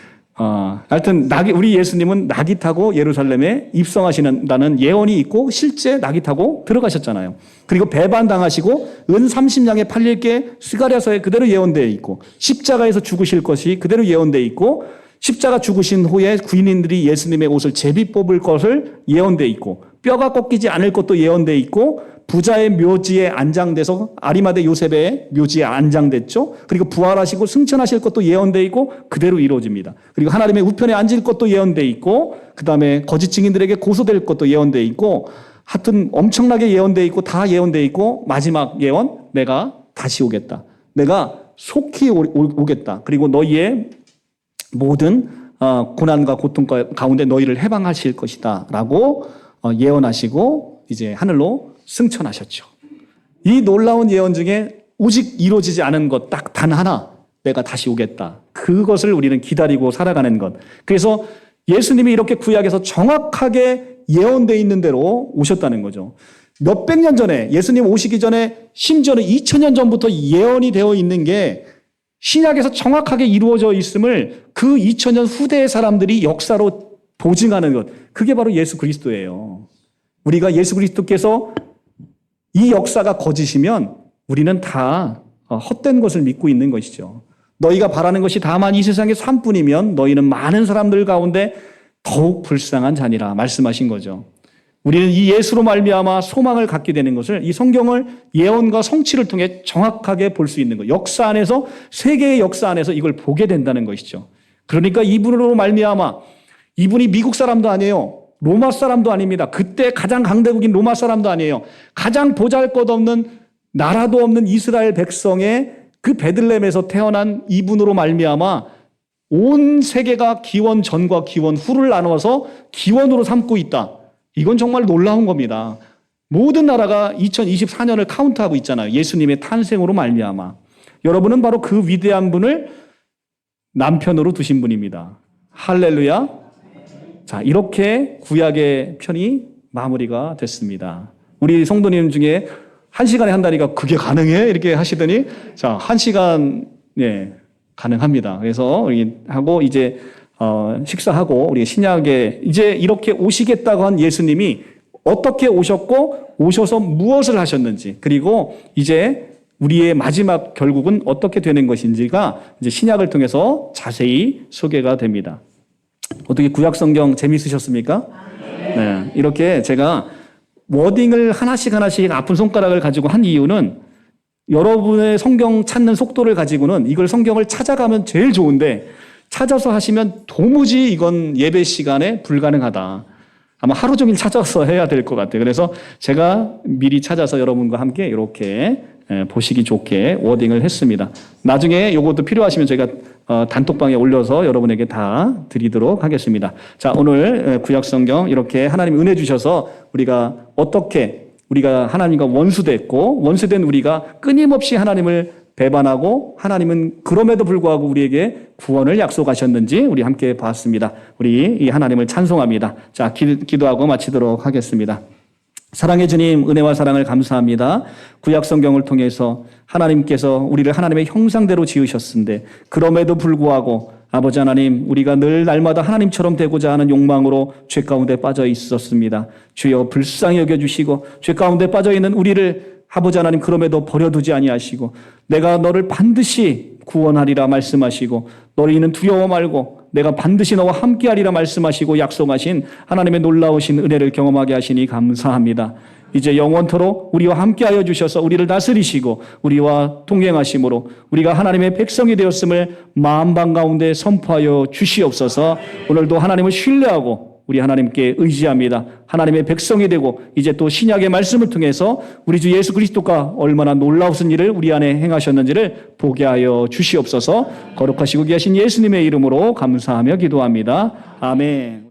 하여튼 우리 예수님은 낙이 타고 예루살렘에 입성하신다는 예언이 있고 실제 낙이 타고 들어가셨잖아요. 그리고 배반당하시고 은 30냥에 팔릴 게 스가랴서에 그대로 예언되어 있고 십자가에서 죽으실 것이 그대로 예언되어 있고 십자가 죽으신 후에 귀인들이 예수님의 옷을 제비 뽑을 것을 예언되어 있고 뼈가 꺾이지 않을 것도 예언되어 있고 부자의 묘지에 안장돼서 아리마대 요셉의 묘지에 안장됐죠. 그리고 부활하시고 승천하실 것도 예언되어 있고 그대로 이루어집니다. 그리고 하나님의 우편에 앉을 것도 예언되어 있고 그 다음에 거짓 증인들에게 고소될 것도 예언되어 있고 하여튼 엄청나게 예언되어 있고 다 예언되어 있고 마지막 예언 내가 다시 오겠다. 내가 속히 오겠다. 그리고 너희의 모든 고난과 고통 가운데 너희를 해방하실 것이다 라고 예언하시고 이제 하늘로 승천하셨죠. 이 놀라운 예언 중에 오직 이루어지지 않은 것 딱 단 하나 내가 다시 오겠다. 그것을 우리는 기다리고 살아가는 것. 그래서 예수님이 이렇게 구약에서 정확하게 예언되어 있는 대로 오셨다는 거죠. 몇백 년 전에 예수님 오시기 전에 심지어는 2000년 전부터 예언이 되어 있는 게 신약에서 정확하게 이루어져 있음을 그 2000년 후대의 사람들이 역사로 보증하는 것. 그게 바로 예수 그리스도예요. 우리가 예수 그리스도께서 이 역사가 거짓이면 우리는 다 헛된 것을 믿고 있는 것이죠. 너희가 바라는 것이 다만 이 세상의 삶뿐이면 너희는 많은 사람들 가운데 더욱 불쌍한 자니라 말씀하신 거죠. 우리는 이 예수로 말미암아 소망을 갖게 되는 것을 이 성경을 예언과 성취를 통해 정확하게 볼 수 있는 것. 역사 안에서 세계의 역사 안에서 이걸 보게 된다는 것이죠. 그러니까 이분으로 말미암아 이분이 미국 사람도 아니에요. 로마 사람도 아닙니다. 그때 가장 강대국인 로마 사람도 아니에요. 가장 보잘것없는 나라도 없는 이스라엘 백성의 그 베들레헴에서 태어난 이분으로 말미암아 온 세계가 기원 전과 기원 후를 나누어서 기원으로 삼고 있다. 이건 정말 놀라운 겁니다. 모든 나라가 2024년을 카운트하고 있잖아요. 예수님의 탄생으로 말미암아. 여러분은 바로 그 위대한 분을 남편으로 두신 분입니다. 할렐루야. 자, 이렇게 구약의 편이 마무리가 됐습니다. 우리 성도님 중에 1시간에 한다니까 그게 가능해? 이렇게 하시더니 자, 1시간 가능합니다. 그래서 우리 하고 이제 식사하고 우리 신약에 이제 이렇게 오시겠다고 한 예수님이 어떻게 오셨고 오셔서 무엇을 하셨는지 그리고 이제 우리의 마지막 결국은 어떻게 되는 것인지가 이제 신약을 통해서 자세히 소개가 됩니다. 어떻게 구약 성경 재미있으셨습니까? 네. 이렇게 제가 워딩을 하나씩 아픈 손가락을 가지고 한 이유는 여러분의 성경 찾는 속도를 가지고는 이걸 성경을 찾아가면 제일 좋은데 찾아서 하시면 도무지 이건 예배 시간에 불가능하다. 아마 하루 종일 찾아서 해야 될 것 같아요. 그래서 제가 미리 찾아서 여러분과 함께 이렇게 보시기 좋게 워딩을 했습니다. 나중에 이것도 필요하시면 저희가 단톡방에 올려서 여러분에게 다 드리도록 하겠습니다. 자, 오늘 구약성경 이렇게 하나님 은혜 주셔서 우리가 어떻게 우리가 하나님과 원수됐고 원수된 우리가 끊임없이 하나님을 배반하고 하나님은 그럼에도 불구하고 우리에게 구원을 약속하셨는지 우리 함께 봤습니다. 우리 이 하나님을 찬송합니다. 자, 기도하고 마치도록 하겠습니다. 사랑의 주님, 은혜와 사랑을 감사합니다. 구약 성경을 통해서 하나님께서 우리를 하나님의 형상대로 지으셨는데 그럼에도 불구하고 아버지 하나님, 우리가 늘 날마다 하나님처럼 되고자 하는 욕망으로 죄 가운데 빠져 있었습니다. 주여 불쌍히 여겨주시고 죄 가운데 빠져 있는 우리를 아버지 하나님 그럼에도 버려두지 아니하시고 내가 너를 반드시 구원하리라 말씀하시고 너희는 두려워 말고 내가 반드시 너와 함께하리라 말씀하시고 약속하신 하나님의 놀라우신 은혜를 경험하게 하시니 감사합니다. 이제 영원토록 우리와 함께하여 주셔서 우리를 다스리시고 우리와 동행하심으로 우리가 하나님의 백성이 되었음을 마음방 가운데 선포하여 주시옵소서. 오늘도 하나님을 신뢰하고 우리 하나님께 의지합니다. 하나님의 백성이 되고 이제 또 신약의 말씀을 통해서 우리 주 예수 그리스도가 얼마나 놀라우신 일을 우리 안에 행하셨는지를 보게 하여 주시옵소서. 거룩하시고 귀하신 예수님의 이름으로 감사하며 기도합니다. 아멘.